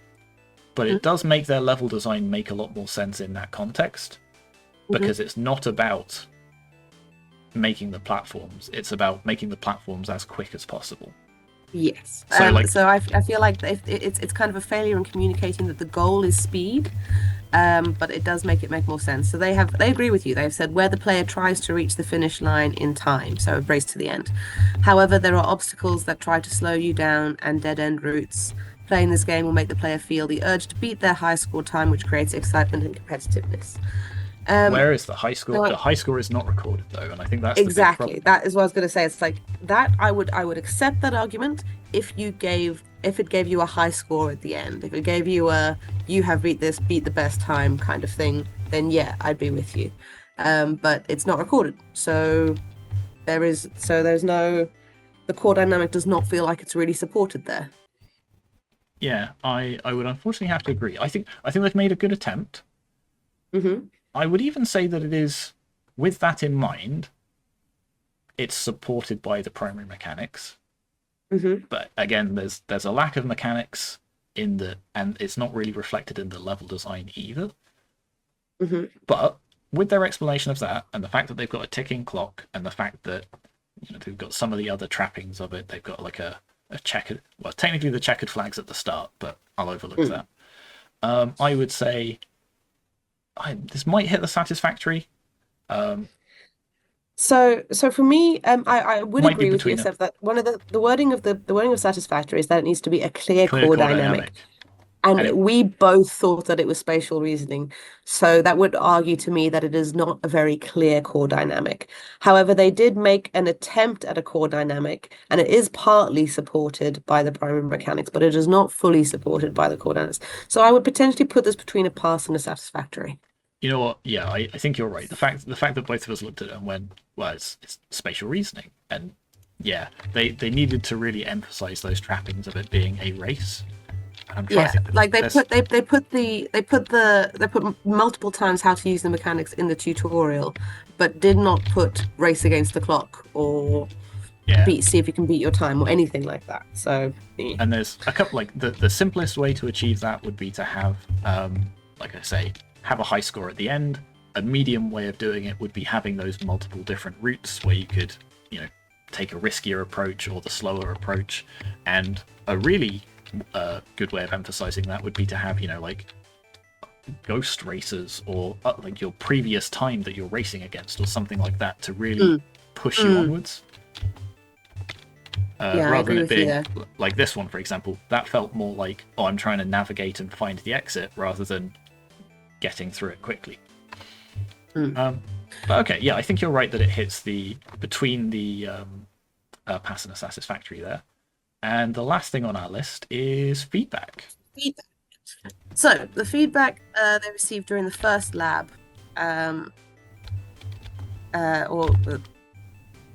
But it does make their level design make a lot more sense in that context. Because it's not about making the platforms, it's about making the platforms as quick as possible. Yes. So, so I feel like it's kind of a failure in communicating that the goal is speed, but it does make more sense. So they agree with you. They've said where the player tries to reach the finish line in time, so a race to the end. However, there are obstacles that try to slow you down and dead end routes. Playing this game will make the player feel the urge to beat their high score time, which creates excitement and competitiveness. Where is the high score? The high score is not recorded though, and I think that's exactly the big that is what I was going to say. It's like that. I would accept that argument if it gave you a high score at the end. If it gave you a you have beat the best time kind of thing, then yeah, I'd be with you. But it's not recorded, so there's no. The core dynamic does not feel like it's really supported there. Yeah, I would unfortunately have to agree. I think they've made a good attempt. I would even say that it is, with that in mind, it's supported by the primary mechanics. But again, there's a lack of mechanics and it's not really reflected in the level design either. But with their explanation of that, and the fact that they've got a ticking clock, and the fact that they've got some of the other trappings of it, they've got like a checkered, well, technically the checkered flag's at the start, but I'll overlook that. I would say this might hit the satisfactory. So for me, I would agree with you, except that one of the wording of satisfactory is that it needs to be a clear core dynamic. And we both thought that it was spatial reasoning. So that would argue to me that it is not a very clear core dynamic. However, they did make an attempt at a core dynamic, and it is partly supported by the primary mechanics, but it is not fully supported by the core dynamics. So I would potentially put this between a pass and a satisfactory. You know what? Yeah, I think you're right. The fact that both of us looked at it and went, well, it's spatial reasoning. And yeah, they needed to really emphasize those trappings of it being a race. Yeah, like they put multiple times how to use the mechanics in the tutorial, but did not put race against the clock or see if you can beat your time or anything like that. So and there's a couple, like the simplest way to achieve that would be to have, like I say, have a high score at the end. A medium way of doing it would be having those multiple different routes where you could, take a riskier approach or the slower approach, and a really good way of emphasizing that would be to have, like ghost races or like your previous time that you're racing against or something like that to really push you onwards. Rather than it being like this one, for example, that felt more like, oh, I'm trying to navigate and find the exit rather than getting through it quickly. But okay, yeah, I think you're right that it hits between the pass and a satisfactory there. And the last thing on our list is feedback. So the feedback they received during the first lab, sorry,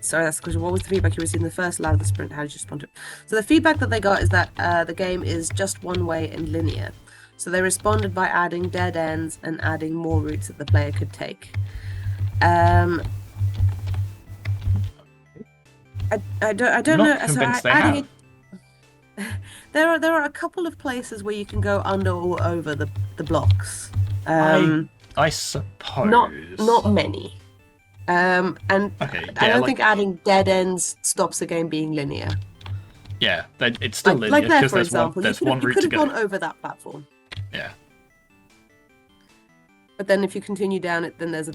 that's the question. What was the feedback you received in the first lab of the sprint? How did you respond to it? So the feedback that they got is that the game is just one way and linear. So they responded by adding dead ends and adding more routes that the player could take. I don't know. So adding it. There are a couple of places where you can go under or over the blocks. I suppose not many. And okay, yeah, I don't think adding dead ends stops the game being linear. Yeah, it's still linear. Like there, for example, there's one route to go. You could have gone over that platform. Yeah. But then if you continue down it, then there's a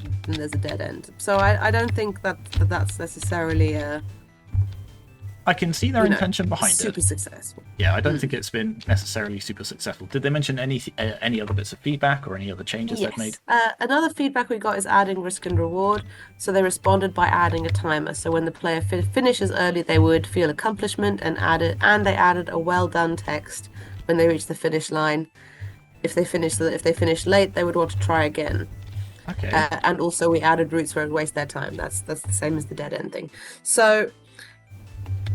dead end. So I don't think that's necessarily I can see their intention behind super it. successful. Yeah, I don't think it's been necessarily super successful. Did they mention any other bits of feedback or any other changes they've made? Another feedback we got is adding risk and reward. So they responded by adding a timer. So when the player finishes early, they would feel accomplishment and they added a well done text when they reach the finish line. If they finish late, they would want to try again. Okay. And also we added routes where it waste their time. That's the same as the dead end thing. So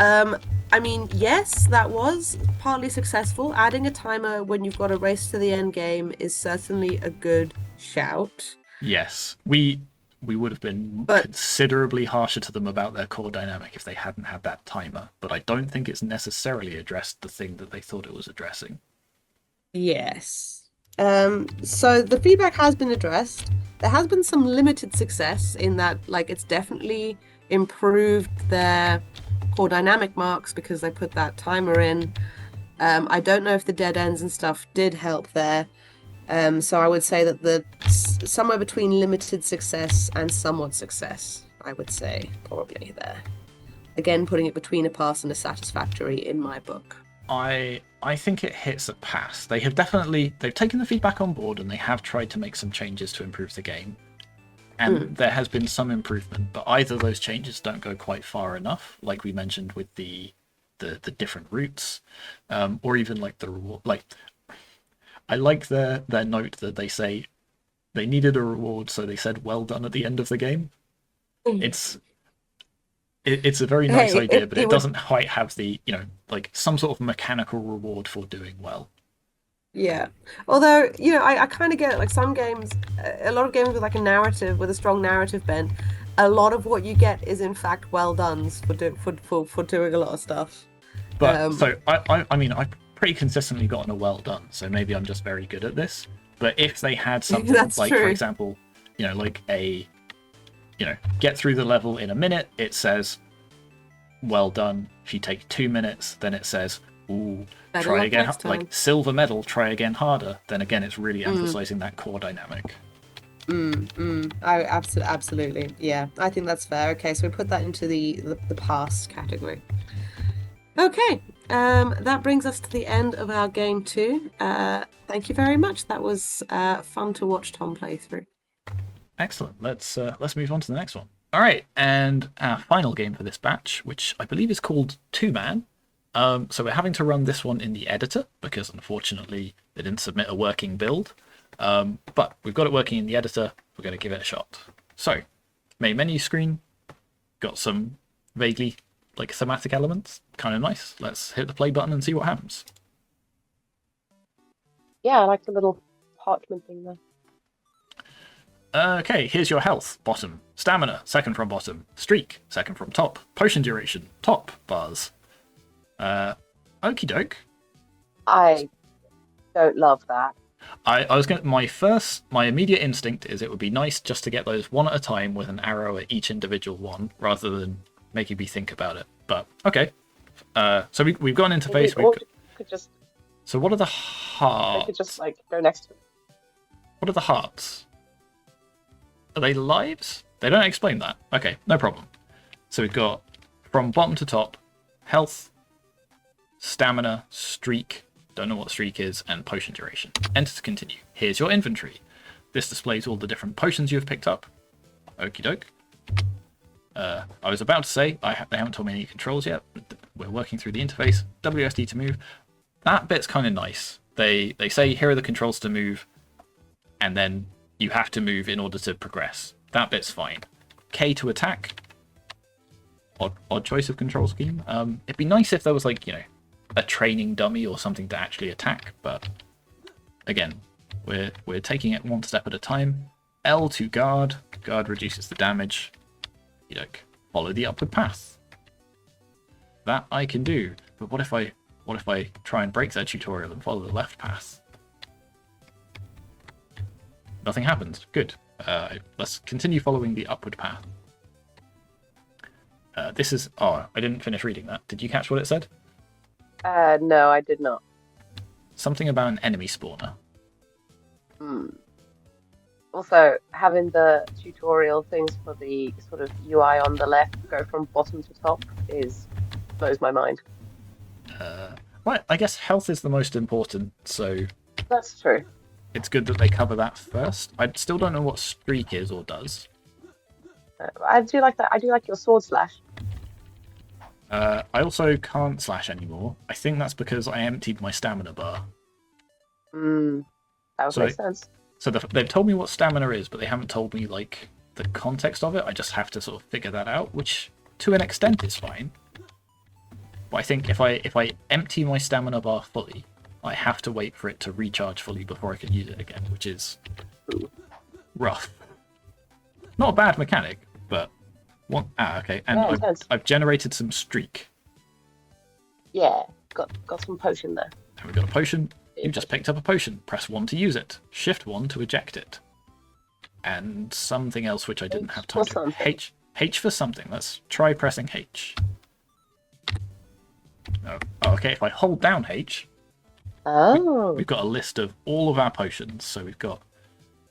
I mean, yes, that was partly successful. Adding a timer when you've got a race to the end game is certainly a good shout. Yes, we would have been considerably harsher to them about their core dynamic if they hadn't had that timer. But I don't think it's necessarily addressed the thing that they thought it was addressing. Yes. So the feedback has been addressed. There has been some limited success in that, like, it's definitely improved their core dynamic marks because they put that timer in. I don't know if the dead ends and stuff did help there. So I would say that somewhere between limited success and somewhat success, I would say, probably there. Again, putting it between a pass and a satisfactory in my book. I think it hits a pass. They've taken the feedback on board and they have tried to make some changes to improve the game. And there has been some improvement, but either those changes don't go quite far enough, like we mentioned with the different routes, or even like the reward. Like, I like their note that they say they needed a reward, so they said "well done" at the end of the game. It's a very nice idea, but it doesn't quite have the like some sort of mechanical reward for doing well. Yeah. Although, I kind of get it. Like some games, a lot of games with like a narrative, with a strong narrative bent, a lot of what you get is in fact well done for doing a lot of stuff. But so I mean, I've pretty consistently gotten a well done, so maybe I'm just very good at this. But if they had something like, for example, like a get through the level in a minute, it says well done. If you take 2 minutes, then it says ooh, try again, like silver medal, try again harder. Then again, it's really emphasizing that core dynamic. I absolutely, yeah. I think that's fair. Okay, so we put that into the pass category. Okay, that brings us to the end of our game 2. Thank you very much. That was fun to watch Tom play through. Excellent. Let's move on to the next one. All right, and our final game for this batch, which I believe is called Two Man. So we're having to run this one in the editor because unfortunately they didn't submit a working build. But we've got it working in the editor. We're going to give it a shot. So, main menu screen, got some vaguely like thematic elements, kind of nice. Let's hit the play button and see what happens. Yeah, I like the little parchment thing there. Okay, here's your health, bottom. Stamina, second from bottom. Streak, second from top. Potion duration, top bars. Okie doke. I don't love that. My immediate instinct is it would be nice just to get those one at a time with an arrow at each individual one, rather than making me think about it. But okay. So we've got an interface. So what are the hearts? I could just like go next to it. What are the hearts? Are they lives? They don't explain that. Okay, no problem. So we've got from bottom to top, health, stamina, streak, don't know what streak is, and potion duration. Enter to continue. Here's your inventory. This displays all the different potions you've picked up. Okie doke. I was about to say, they haven't told me any controls yet. We're working through the interface. WSD to move. That bit's kind of nice. They say, here are the controls to move, and then you have to move in order to progress. That bit's fine. K to attack. Odd choice of control scheme. It'd be nice if there was like, a training dummy or something to actually attack, but again, we're taking it one step at a time. L to guard. Guard reduces the damage. Follow the upward path. That I can do, but what if I try and break that tutorial and follow the left path? Nothing happens. Good. Let's continue following the upward path. This is... Oh, I didn't finish reading that. Did you catch what it said? No, I did not. Something about an enemy spawner. Also, having the tutorial things for the sort of UI on the left go from bottom to top is blows my mind. Right, I guess health is the most important, so That's true. it's good that they cover that first. I still don't know what streak is or does. I do like that. I do like your sword slash. I also can't slash anymore. I think that's because I emptied my stamina bar. That would make sense. So they've told me what stamina is, but they haven't told me like the context of it. I just have to sort of figure that out, which to an extent is fine. But I think if I empty my stamina bar fully, I have to wait for it to recharge fully before I can use it again, which is rough. Not a bad mechanic, but okay. And Yeah, I've generated some streak. Yeah, got some potion there. And we've got a potion. You just picked up a potion. Press 1 to use it. Shift 1 to eject it. And something else which I didn't have time to. H for something. Let's try pressing H. Oh, okay. If I hold down H, we've got a list of all of our potions. So we've got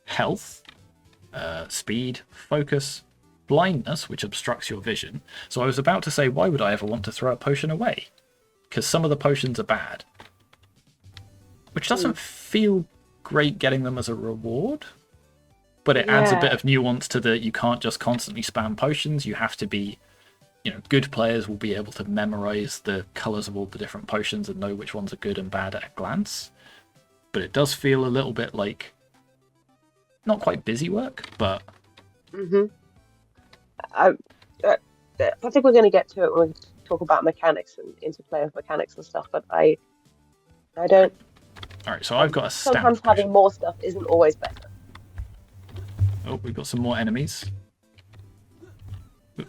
health, speed, focus, blindness, which obstructs your vision. So I was about to say, why would I ever want to throw a potion away? Because some of the potions are bad. Which doesn't feel great getting them as a reward. But it adds a bit of nuance to the, you can't just constantly spam potions. You have to be, good players will be able to memorize the colors of all the different potions and know which ones are good and bad at a glance. But it does feel a little bit like, not quite busy work, but... I think we're going to get to it when we talk about mechanics and interplay of mechanics and stuff, but I don't... Alright, so I've got a stamp. Sometimes having more stuff isn't always better. Oh, we've got some more enemies. But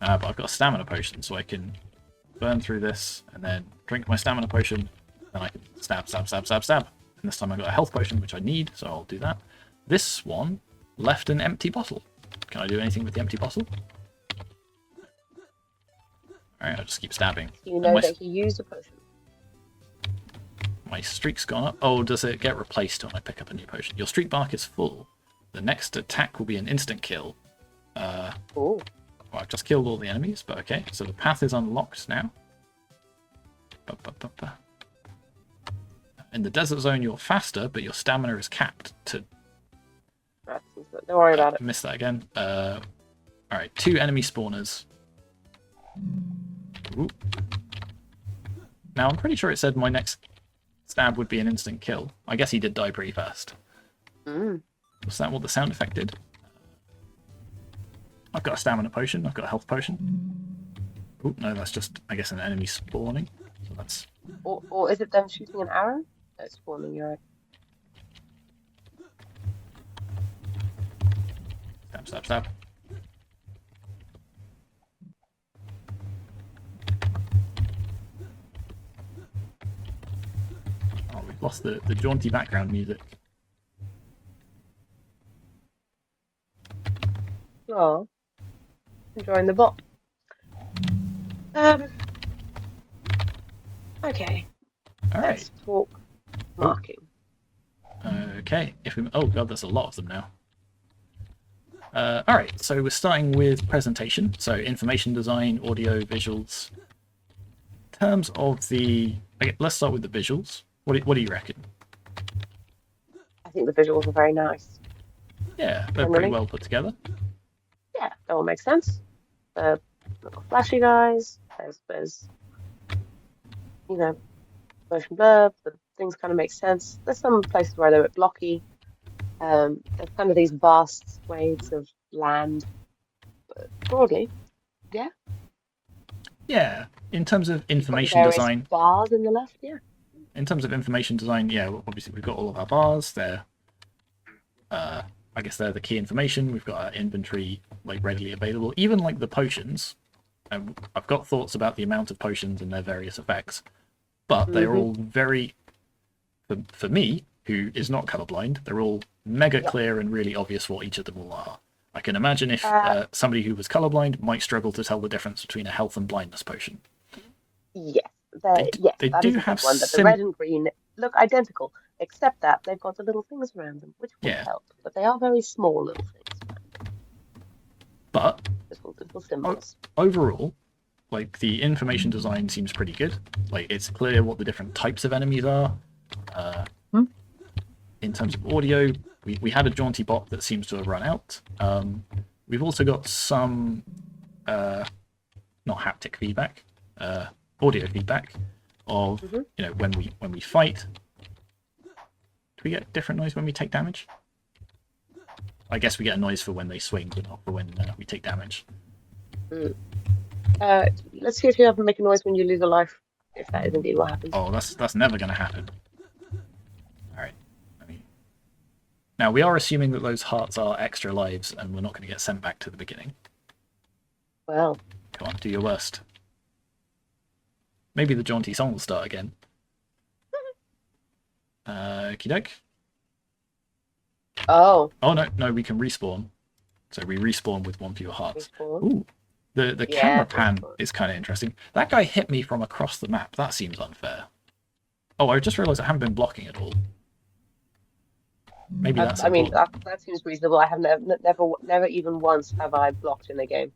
I've got a stamina potion, so I can burn through this and then drink my stamina potion, and I can stab. And this time I've got a health potion, which I need, so I'll do that. This one left an empty bottle. Can I do anything with the empty bottle? Alright, I'll just keep stabbing. You know that he used a potion. My streak's gone up. Oh, does it get replaced when I pick up a new potion? Your streak bar is full. The next attack will be an instant kill. Well, I've just killed all the enemies, but okay. So the path is unlocked now. In the desert zone, you're faster, but your stamina is capped to... Don't worry about it. Missed that again. Alright, 2 enemy spawners. Ooh. Now, I'm pretty sure it said my next stab would be an instant kill. I guess he did die pretty fast. Was that what the sound effect did? I've got a stamina potion. I've got a health potion. Oh, no, that's just, I guess, an enemy spawning. So that's... Or is it them shooting an arrow? That's spawning, you're right. Stab. Oh, we've lost the jaunty background music. Oh, enjoying the bot. Okay. All right. Let's talk marking. Okay. Oh god, there's a lot of them now. All right. So we're starting with presentation. So information design, audio, visuals. In terms of the, okay, let's start with the visuals. What do you reckon? I think the visuals are very nice. Yeah, they're pretty well put together. Yeah, that all makes sense. The little flashy guys. There's motion blur. The things kind of make sense. There's some places where they're a bit blocky. There's kind of these vast swathes of land. But broadly, yeah. Yeah, in terms of information design. Bars in the left, yeah. In terms of information design, yeah, obviously we've got all of our bars. They're, I guess they're the key information. We've got our inventory like readily available. Even like the potions. I've got thoughts about the amount of potions and their various effects, but they're all very, for me, who is not colorblind, they're all mega clear and really obvious what each of them all are. I can imagine if somebody who was colorblind might struggle to tell the difference between a health and blindness potion. Yes, they do have one. That the red and green look identical, except that they've got the little things around them, which will help. But they are very small little things. But little symbols. Overall, like the information design seems pretty good. Like it's clear what the different types of enemies are. In terms of audio, we had a jaunty bot that seems to have run out. We've also got some not haptic feedback, audio feedback of when we fight. Do we get different noise when we take damage? I guess we get a noise for when they swing, but not for when we take damage. Let's see if you ever make a noise when you lose a life, if that is indeed what happens. Oh, that's never going to happen. All right. Now we are assuming that those hearts are extra lives, and we're not going to get sent back to the beginning. Well, Come on, do your worst. Maybe the jaunty song will start again. Okie doke. oh, Oh no, we can respawn. So we respawn with one fewer hearts. respawn. Ooh, the Yeah, camera pan respawn. is kind of interesting. That guy hit me from across the map. That seems unfair. Oh, I just realised I haven't been blocking at all. Maybe that's. I mean, important. that seems reasonable. I have never even once have I blocked in a game.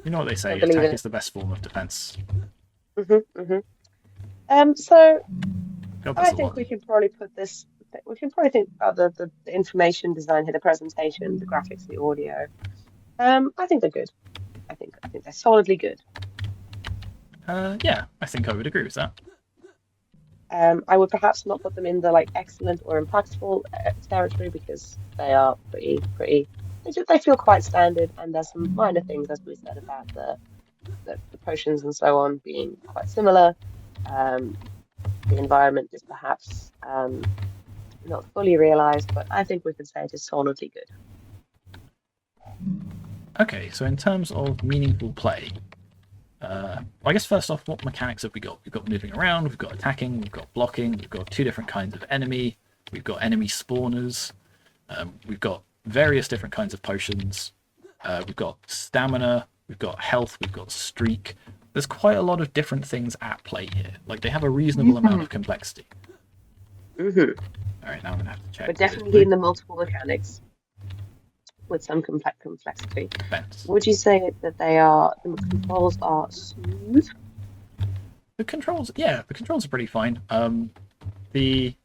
You know what they say: I believe attack it. is the best form of defense. So God, I that's a think lot. we can probably put this. We can probably think about the information design here, the presentation, the graphics, the audio. I think they're good. I think they're solidly good. Yeah, I think I would agree with that. I would perhaps not put them in the like excellent or impactful territory because they are pretty. They feel quite standard, and there's some minor things, as we said, about the potions and so on being quite similar. The environment is perhaps not fully realized, but I think we can say it is solidly good. Okay, so in terms of meaningful play, I guess first off, what mechanics have we got? We've got moving around, we've got attacking, we've got blocking, we've got two different kinds of enemy, we've got enemy spawners, we've got various different kinds of potions, we've got stamina, we've got health, we've got streak. There's quite a lot of different things at play here. Like they have a reasonable amount of complexity. All right, now I'm gonna have to check. But definitely in the multiple mechanics with some complexity. Defense. Would you say that the controls are smooth? The controls, yeah, the controls are pretty fine. What was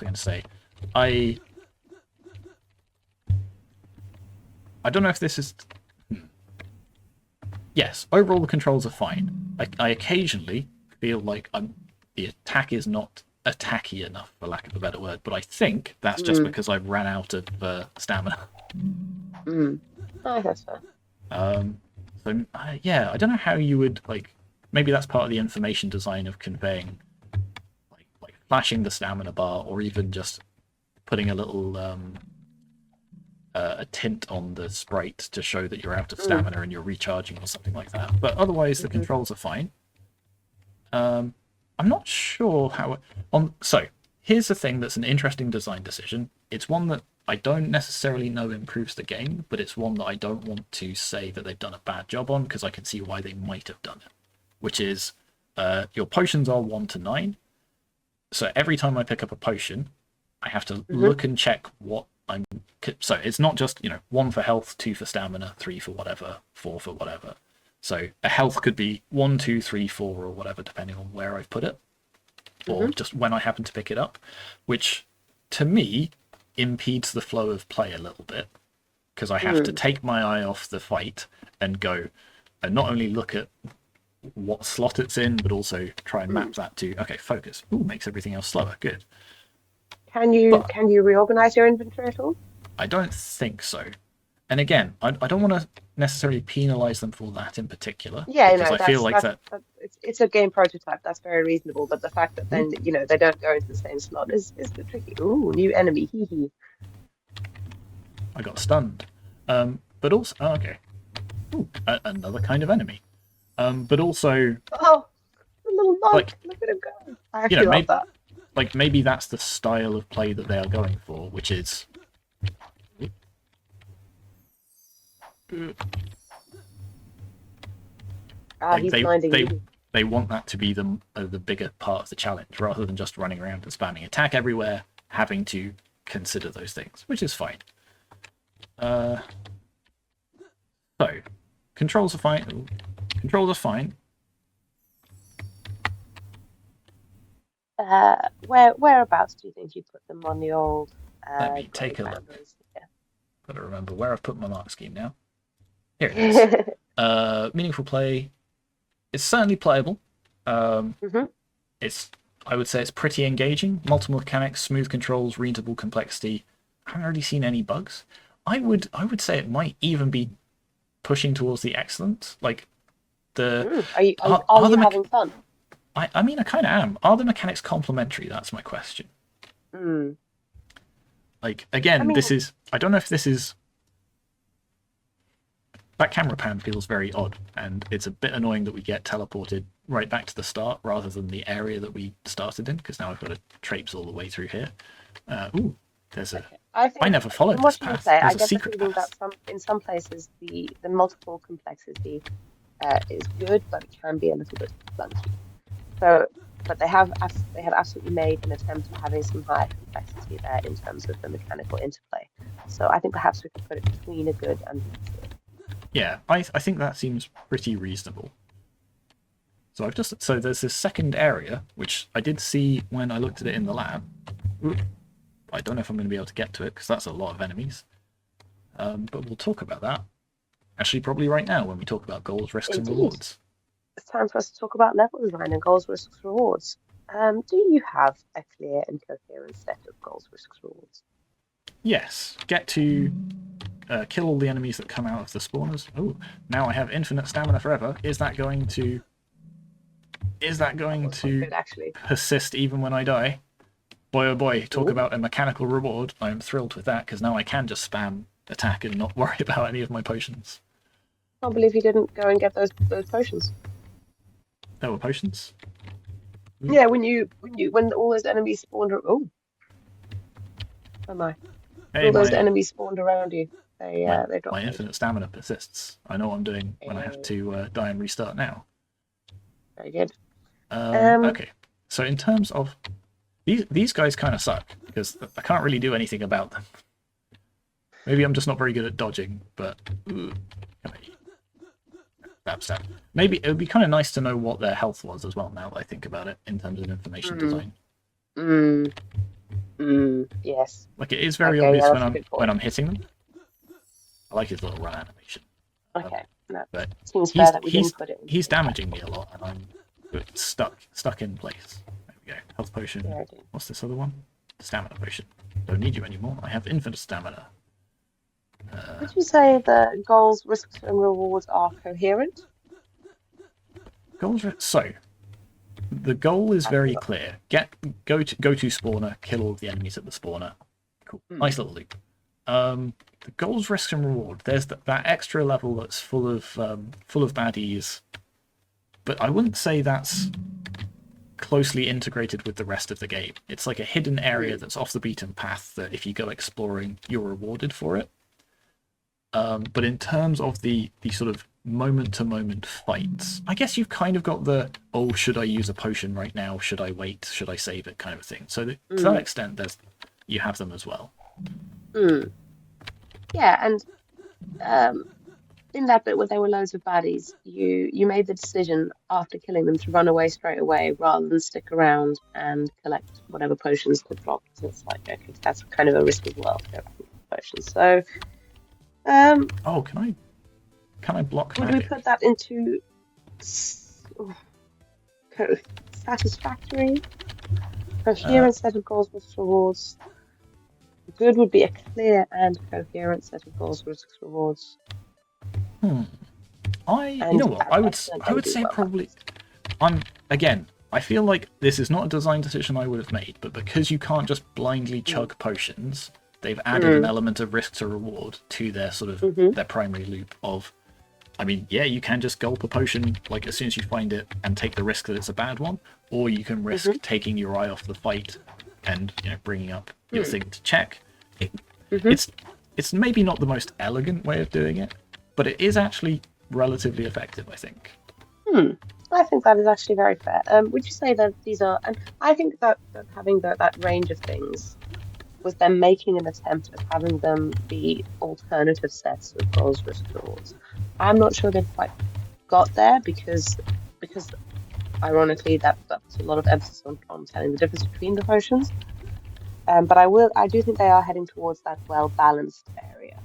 I going to say? I don't know if this is. Yes, overall the controls are fine. I occasionally feel like the attack is not attacky enough, for lack of a better word, but I think that's just because I've ran out of stamina. Oh, that's fair. Yeah, I don't know how you would maybe that's part of the information design of conveying like flashing the stamina bar, or even just putting a little a tint on the sprite to show that you're out of stamina and you're recharging or something like that. But otherwise the controls are fine. I'm not sure how so here's the thing that's an interesting design decision. It's one that I don't necessarily know improves the game, but it's one that I don't want to say that they've done a bad job on, because I can see why they might have done it. Which is your potions are 1 to 9. So every time I pick up a potion, I have to look and check what I'm. So it's not just 1 for health, 2 for stamina, 3 for whatever, 4 for whatever. So a health could be 1, 2, 3, 4, or whatever, depending on where I've put it, or just when I happen to pick it up, which to me impedes the flow of play a little bit, because I have to take my eye off the fight and go and not only look at what slot it's in, but also try and map that to focus. Ooh, makes everything else slower. Good. Can you reorganize your inventory at all? I don't think so. And again, I don't want to necessarily penalize them for that in particular. Yeah, because I feel like that. It's a game prototype. That's very reasonable. But the fact that then they don't go into the same slot is a bit tricky. Ooh, new enemy. Hee hee. I got stunned. But also, okay. Ooh, another kind of enemy. But also, Oh, the little monk. Like, Look at him go. I actually love that. Maybe that's the style of play that they are going for, which is. He's blinding you. They want that to be the bigger part of the challenge, rather than just running around and spamming attack everywhere, having to consider those things, which is fine. So, controls are fine. Controls are fine. Whereabouts do you think you put them on the old Let me take a grey look. boundaries? Got to remember where I've put my mark scheme now. Here it is. Yeah. Meaningful play. It's certainly playable. Mhm. I would say it's pretty engaging. Multiple mechanics, smooth controls, readable complexity. I haven't really seen any bugs. I would say it might even be pushing towards the excellent. Like the Are you are the having fun? I mean, I kind of am. Are the mechanics complementary? That's my question. Mm. Like, again, I mean, this is... I don't know if this is... That camera pan feels very odd, and it's a bit annoying that we get teleported right back to the start rather than the area that we started in, because now I've got to traipse all the way through here. Ooh, there's a... okay. I never followed from this what you path. say, There's I a get the secret feeling path. that in some places the multiple complexity is good, but it can be a little bit clunky. So, but they have absolutely made an attempt at having some higher complexity there in terms of the mechanical interplay. So I think perhaps we could put it between a good and an excellent. Yeah, I think that seems pretty reasonable. So so there's this second area, which I did see when I looked at it in the lab. Ooh, I don't know if I'm going to be able to get to it, because that's a lot of enemies. But we'll talk about that. Actually, probably right now, when we talk about goals, risks, and Indeed. rewards. It's time for us to talk about level design and goals, risks, rewards. Do you have a clear and coherent set of goals, risks, rewards? Yes, get to kill all the enemies that come out of the spawners. Oh, now I have infinite stamina forever. Is that going to Good, actually. persist even when I die? Boy, oh boy, talk Ooh. about a mechanical reward. I'm thrilled with that, because now I can just spam attack and not worry about any of my potions. I can't believe you didn't go and get those potions. There were potions? Yeah, when all those enemies spawned. Oh my! Hey, All those enemies spawned around you. They dropped. my infinite stamina persists. I know what I'm doing when I have to die and restart now. Very good. Okay, so in terms of... These guys kind of suck, because I can't really do anything about them. Maybe I'm just not very good at dodging, but... Stab. Maybe it would be kind of nice to know what their health was as well, now that I think about it, in terms of information design. Yes. Like, it is very obvious when I'm hitting them. I like his little run animation. Okay. But seems fair that we didn't put it in. he's damaging me a lot, and I'm stuck in place. There we go. Health potion. Yeah, What's this other one? Stamina potion. Don't need you anymore. I have infinite stamina. Would you say the goals, risks, and rewards are coherent? So, the goal is very clear. Go to spawner, kill all of the enemies at the spawner. Cool. Nice little loop. The goals, risks, and reward. There's that extra level that's full of baddies, but I wouldn't say that's closely integrated with the rest of the game. It's like a hidden area that's off the beaten path that if you go exploring, you're rewarded for it. But in terms of the sort of moment-to-moment fights, I guess you've kind of got the, oh, should I use a potion right now? Should I wait? Should I save it? Kind of thing. So to that extent, you have them as well. Yeah, and in that bit where there were loads of baddies, you made the decision after killing them to run away straight away rather than stick around and collect whatever potions to drop. So it's like, okay, that's kind of a risk as well. Potions. So, oh, can I block would magic? we put that into satisfactory, coherent set of goals, risks, rewards? Good would be a clear and coherent set of goals, risks, rewards. You know what? I would say probably. I feel like this is not a design decision I would have made, but because you can't just blindly chug potions, they've added an element of risk to reward to their sort of their primary loop of. I mean, yeah, you can just gulp a potion like as soon as you find it and take the risk that it's a bad one, or you can risk taking your eye off the fight and bringing up your thing to check. It's maybe not the most elegant way of doing it, but it is actually relatively effective, I think. I think that is actually very fair. Would you say that these are, and I think that having that range of things was them making an attempt at having them be alternative sets of goals, risks, rewards. I'm not sure they've quite got there because ironically that puts a lot of emphasis on telling the difference between the potions. But I do think they are heading towards that well-balanced area.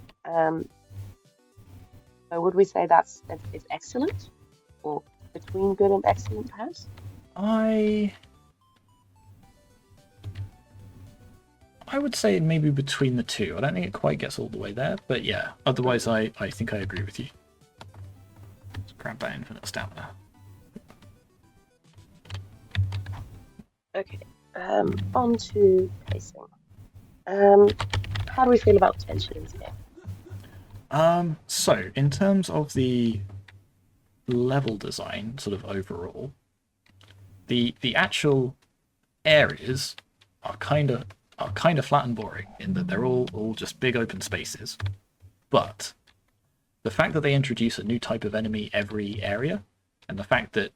So would we say it's excellent, or between good and excellent, perhaps? I would say maybe between the two. I don't think it quite gets all the way there, but yeah. Otherwise, I think I agree with you. Let's grab that infinite stamina. Okay. On to pacing. How do we feel about tension in this game? So in terms of the level design, sort of overall, the actual areas are kind of flat and boring in that they're all just big open spaces. But the fact that they introduce a new type of enemy every area, and the fact that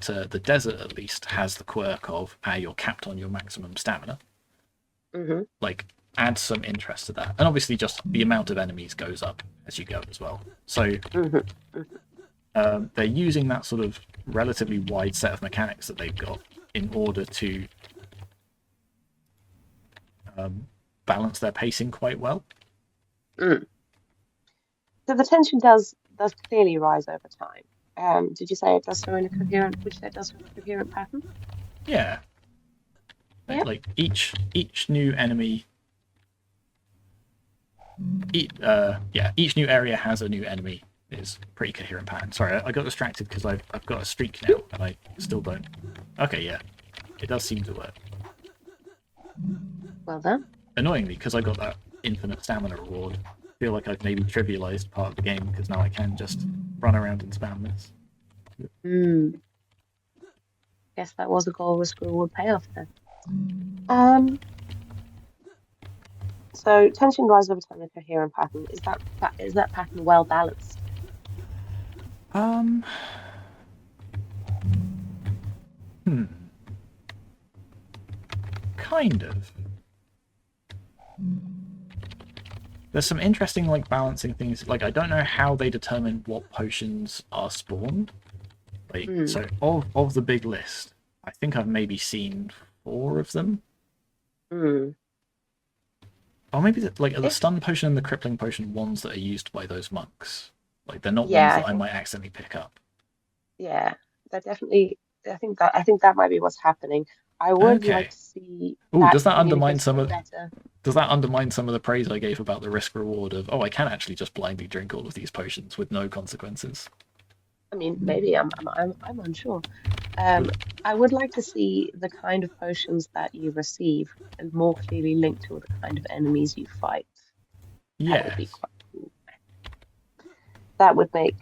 the desert at least has the quirk of you're capped on your maximum stamina, like adds some interest to that. And obviously just the amount of enemies goes up as you go as well. So they're using that sort of relatively wide set of mechanics that they've got in order to balance their pacing quite well. So the tension does clearly rise over time. Did you say it does so in a coherent? Would you say it does so in a coherent pattern? Yeah. Yeah. Like each new enemy. Each new area has a new enemy. Is pretty coherent pattern. Sorry, I got distracted because I've got a streak now and I still don't. Okay, yeah, it does seem to work. Well done. Annoyingly, because I got that infinite stamina reward, I feel like I've maybe trivialized part of the game because now I can just run around and spam this. Guess that was a goal risk reward payoff then. So tension rises over time in a coherent pattern. Is that pattern well balanced? Kind of. There's some interesting like balancing things. Like I don't know how they determine what potions are spawned. Like so of the big list, I think I've maybe seen 4 of them. Or maybe the stun potion and the crippling potion ones that are used by those monks. Like they're not ones that I might accidentally pick up. Yeah, that definitely. I think that might be what's happening. I would like to see. Does that undermine some of the praise I gave about the risk reward of I can actually just blindly drink all of these potions with no consequences? I mean, maybe I'm unsure. I would like to see the kind of potions that you receive and more clearly linked to the kind of enemies you fight. That would be quite cool. That would make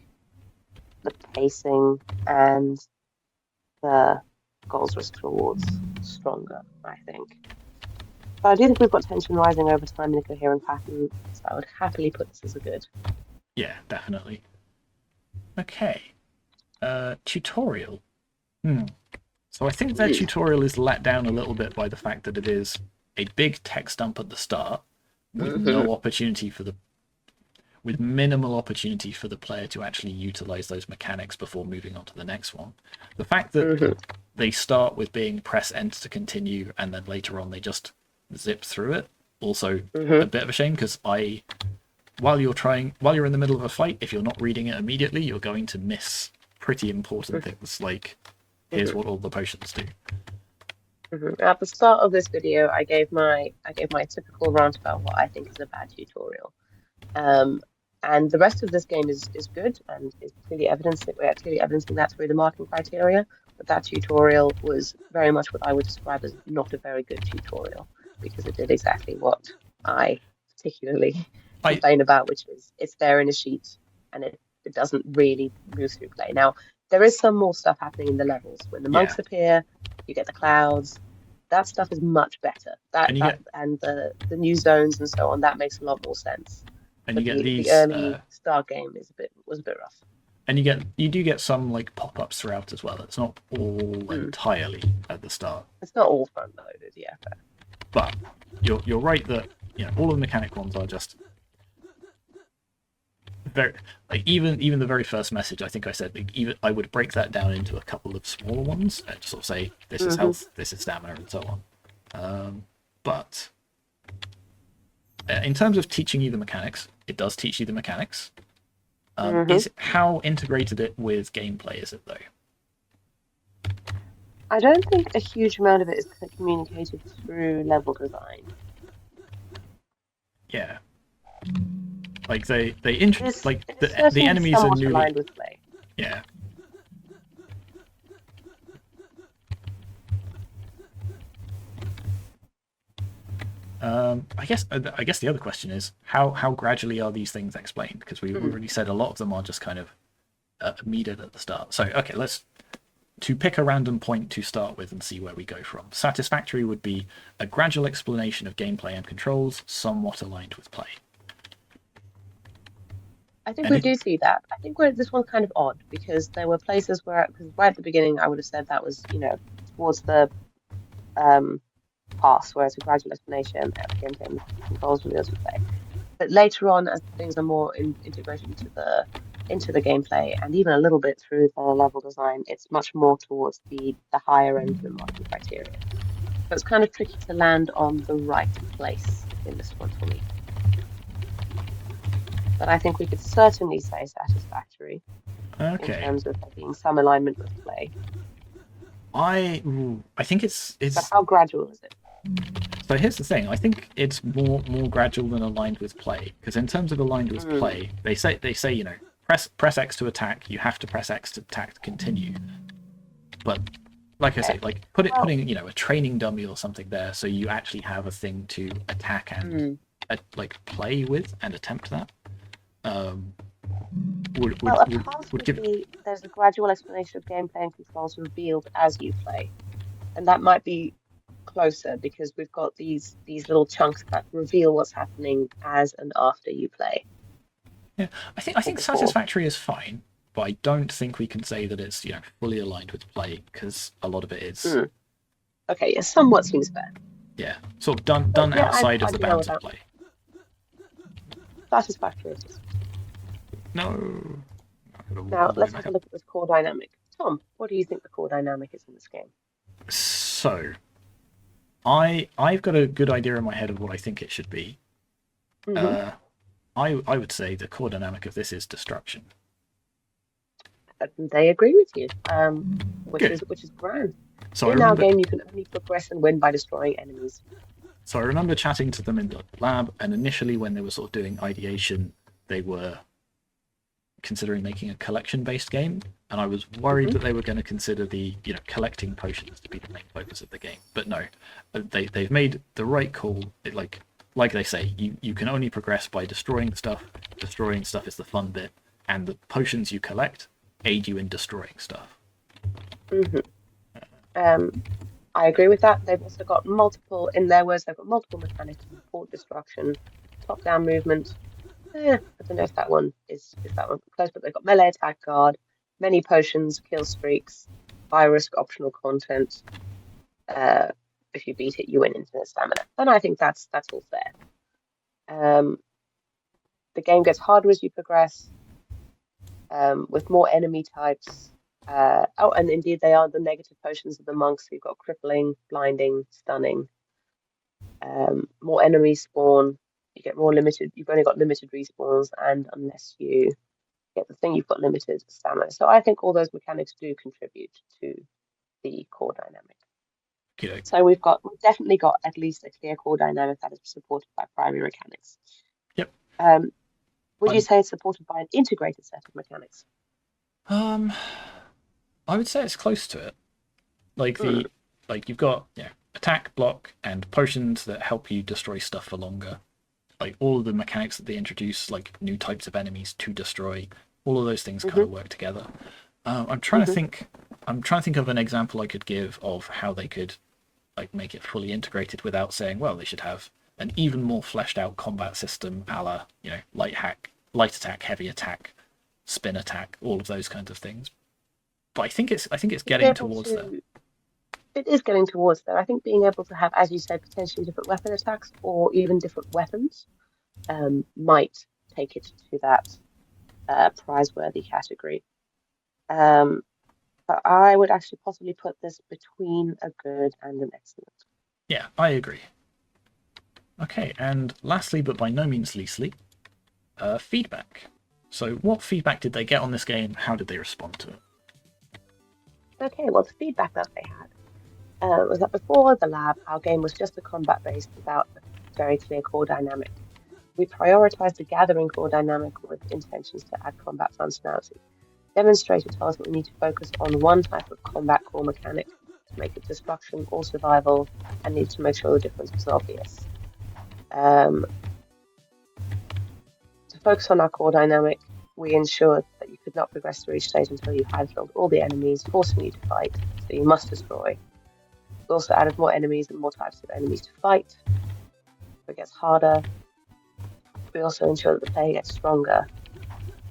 the pacing and the goals risk rewards stronger, I think. But I do think we've got tension rising over time in a coherent pattern, so I would happily put this as a good. Yeah, definitely. Okay. Tutorial. So I think their tutorial is let down a little bit by the fact that it is a big text dump at the start with no opportunity with minimal opportunity for the player to actually utilize those mechanics before moving on to the next one. The fact that they start with being press enter to continue and then later on they just zip through it, also a bit of a shame because while you're in the middle of a fight, if you're not reading it immediately, you're going to miss pretty important things like here's what all the potions do. At the start of this video, I gave my typical rant about what I think is a bad tutorial. And the rest of this game is good and is clearly evidencing that through the marking criteria. But that tutorial was very much what I would describe as not a very good tutorial because it did exactly what I particularly complain about, which is it's there in a sheet and it doesn't really move through play. Now, there is some more stuff happening in the levels. When the monks appear, you get the clouds. That stuff is much better. And the new zones and so on, that makes a lot more sense. And but you get the early start game was a bit rough. And you do get some like pop-ups throughout as well. It's not all entirely at the start. It's not all front-loaded, yeah. But you're right that all of the mechanic ones are just very like even the very first message, I think I said like, even I would break that down into a couple of smaller ones and sort of say this is health, this is stamina, and so on. But in terms of teaching you the mechanics, it does teach you the mechanics. Is how integrated it with gameplay is it though? I don't think a huge amount of it is communicated through level design. Yeah. Like they introduce like the certainly enemies are somewhat newly aligned with play. yeah. I guess the other question is how gradually are these things explained? Because we've already said a lot of them are just kind of immediate at the start. So okay, let's pick a random point to start with and see where we go from. Satisfactory would be a gradual explanation of gameplay and controls, somewhat aligned with play. I think we do see that. I think this one's kind of odd because there were places where, because right at the beginning, I would have said that was, towards the pass, where it's a gradual explanation of gameplay and controls reveals with play. But later on, as things are more integrated into the gameplay, and even a little bit through the level design, it's much more towards the higher end of the marking criteria. So it's kind of tricky to land on the right place in this one for me. But I think we could certainly say satisfactory in terms of there being some alignment with play. I think it's. But how gradual is it? So here's the thing. I think it's more gradual than aligned with play. Because in terms of aligned with play, they say press X to attack. You have to press X to attack to continue. But like I say, like putting a training dummy or something there, so you actually have a thing to attack and play with and attempt that. Would give... there's a gradual explanation of gameplay and controls revealed as you play, and that might be closer because we've got these little chunks that reveal what's happening as and after you play. Yeah, I think satisfactory is fine, but I don't think we can say that it's fully aligned with play because a lot of it is. Okay, yeah, somewhat seems fair. Yeah, sort of done outside of the bounds of play. Satisfactory. No. Now let's have a look at this core dynamic. Tom, what do you think the core dynamic is in this game? So, I've got a good idea in my head of what I think it should be. I would say the core dynamic of this is destruction. They agree with you, which is grand. So in our game, you can only progress and win by destroying enemies. So I remember chatting to them in the lab, and initially when they were sort of doing ideation, they were considering making a collection-based game, and I was worried that they were going to consider the collecting potions to be the main focus of the game. But no, they've made the right call. Like they say, you can only progress by destroying stuff. Destroying stuff is the fun bit, and the potions you collect aid you in destroying stuff. I agree with that. They've also got multiple, in their words, they've got multiple mechanics to support destruction, top-down movement. I don't know if that one is that one close, but they've got melee attack guard, many potions, kill streaks, high risk optional content. If you beat it, you win infinite stamina. And I think that's all fair. The game gets harder as you progress, with more enemy types. And indeed, they are the negative potions of the monks. So you've got crippling, blinding, stunning. More enemies spawn. You get more limited. You've only got limited respawns, and unless you get the thing, you've got limited stamina. So I think all those mechanics do contribute to the core dynamic. Okay. So we've definitely got at least a clear core dynamic that is supported by primary mechanics. Yep. Would you say it's supported by an integrated set of mechanics? I would say it's close to it. Like you've got attack, block, and potions that help you destroy stuff for longer. Like all of the mechanics that they introduce, like new types of enemies to destroy, all of those things kind of work together. I'm trying to think of an example I could give of how they could make it fully integrated without saying, well, they should have an even more fleshed out combat system, a la light attack, heavy attack, spin attack, all of those kinds of things. But I think it's getting towards there. It is getting towards there. I think being able to have, as you said, potentially different weapon attacks or even different weapons might take it to that prize-worthy category. But I would actually possibly put this between a good and an excellent. Yeah, I agree. Okay, and lastly, but by no means leastly, feedback. So what feedback did they get on this game? How did they respond to it? Okay, well, the feedback that they had was that before the lab, our game was just a combat-based without a very clear core dynamic. We prioritized the gathering core dynamic with intentions to add combat functionality. Demonstrator tells us that we need to focus on one type of combat core mechanic to make it destruction or survival, and need to make sure the difference was obvious. To focus on our core dynamic, we ensured that you could not progress through each stage until you had killed all the enemies, forcing you to fight, so you must destroy. We also added more enemies and more types of enemies to fight. It gets harder. We also ensure that the player gets stronger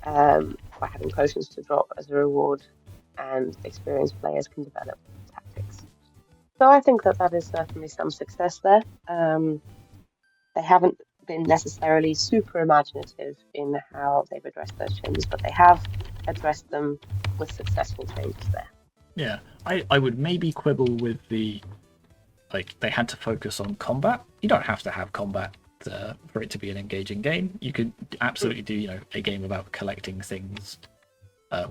by having potions to drop as a reward, and experienced players can develop tactics. So I think that is certainly some success there. They haven't been necessarily super imaginative in how they've addressed those changes, but they have addressed them with successful changes there. Yeah, I would maybe quibble with the, like, they had to focus on combat. You don't have to have combat for it to be an engaging game. You could absolutely do, a game about collecting things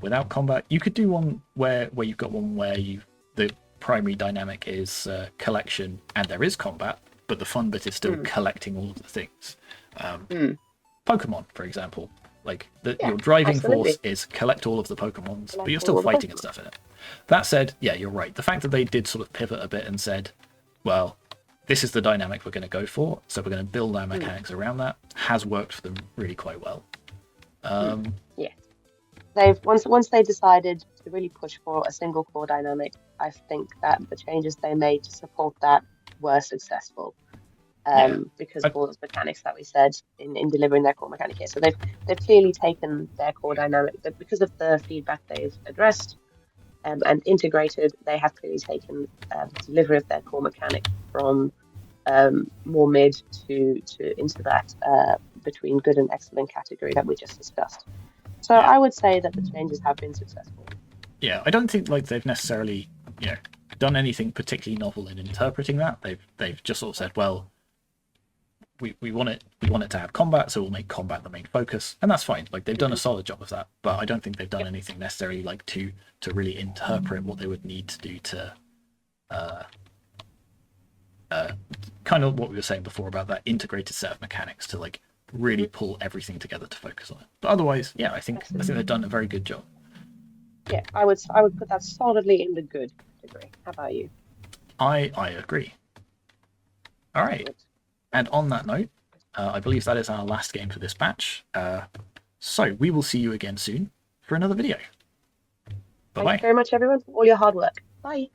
without combat. You could do one where you've got one where the primary dynamic is collection and there is combat, but the fun bit is still collecting all of the things. Pokemon, for example, your driving force is collect all of the Pokemons, but you're still fighting and stuff in it. That said, yeah, you're right. The fact that they did sort of pivot a bit and said, well, this is the dynamic we're going to go for, so we're going to build our mechanics around that, has worked for them really quite well. Yeah. They've once they decided to really push for a single core dynamic, I think that the changes they made to support that were successful. Because of all those mechanics that we said in delivering their core mechanic here. So they've clearly taken their core dynamic, but because of the feedback they've addressed and integrated, they have clearly taken the delivery of their core mechanic from more mid to into that between good and excellent category that we just discussed. So I would say that the changes have been successful. Yeah, I don't think they've necessarily done anything particularly novel in interpreting that. They've just sort of said, well, we want it to have combat, so we'll make combat the main focus, and that's fine. They've done a solid job of that, but I don't think they've done anything necessarily to really interpret what they would need to do to kind of what we were saying before about that integrated set of mechanics to really pull everything together to focus on it. But otherwise, yeah, I think they've done a very good job. Yeah, I would put that solidly in the good category. How about you? I agree. All right. And on that note, I believe that is our last game for this batch. So we will see you again soon for another video. Bye-bye. Thanks very much, everyone, for all your hard work. Bye.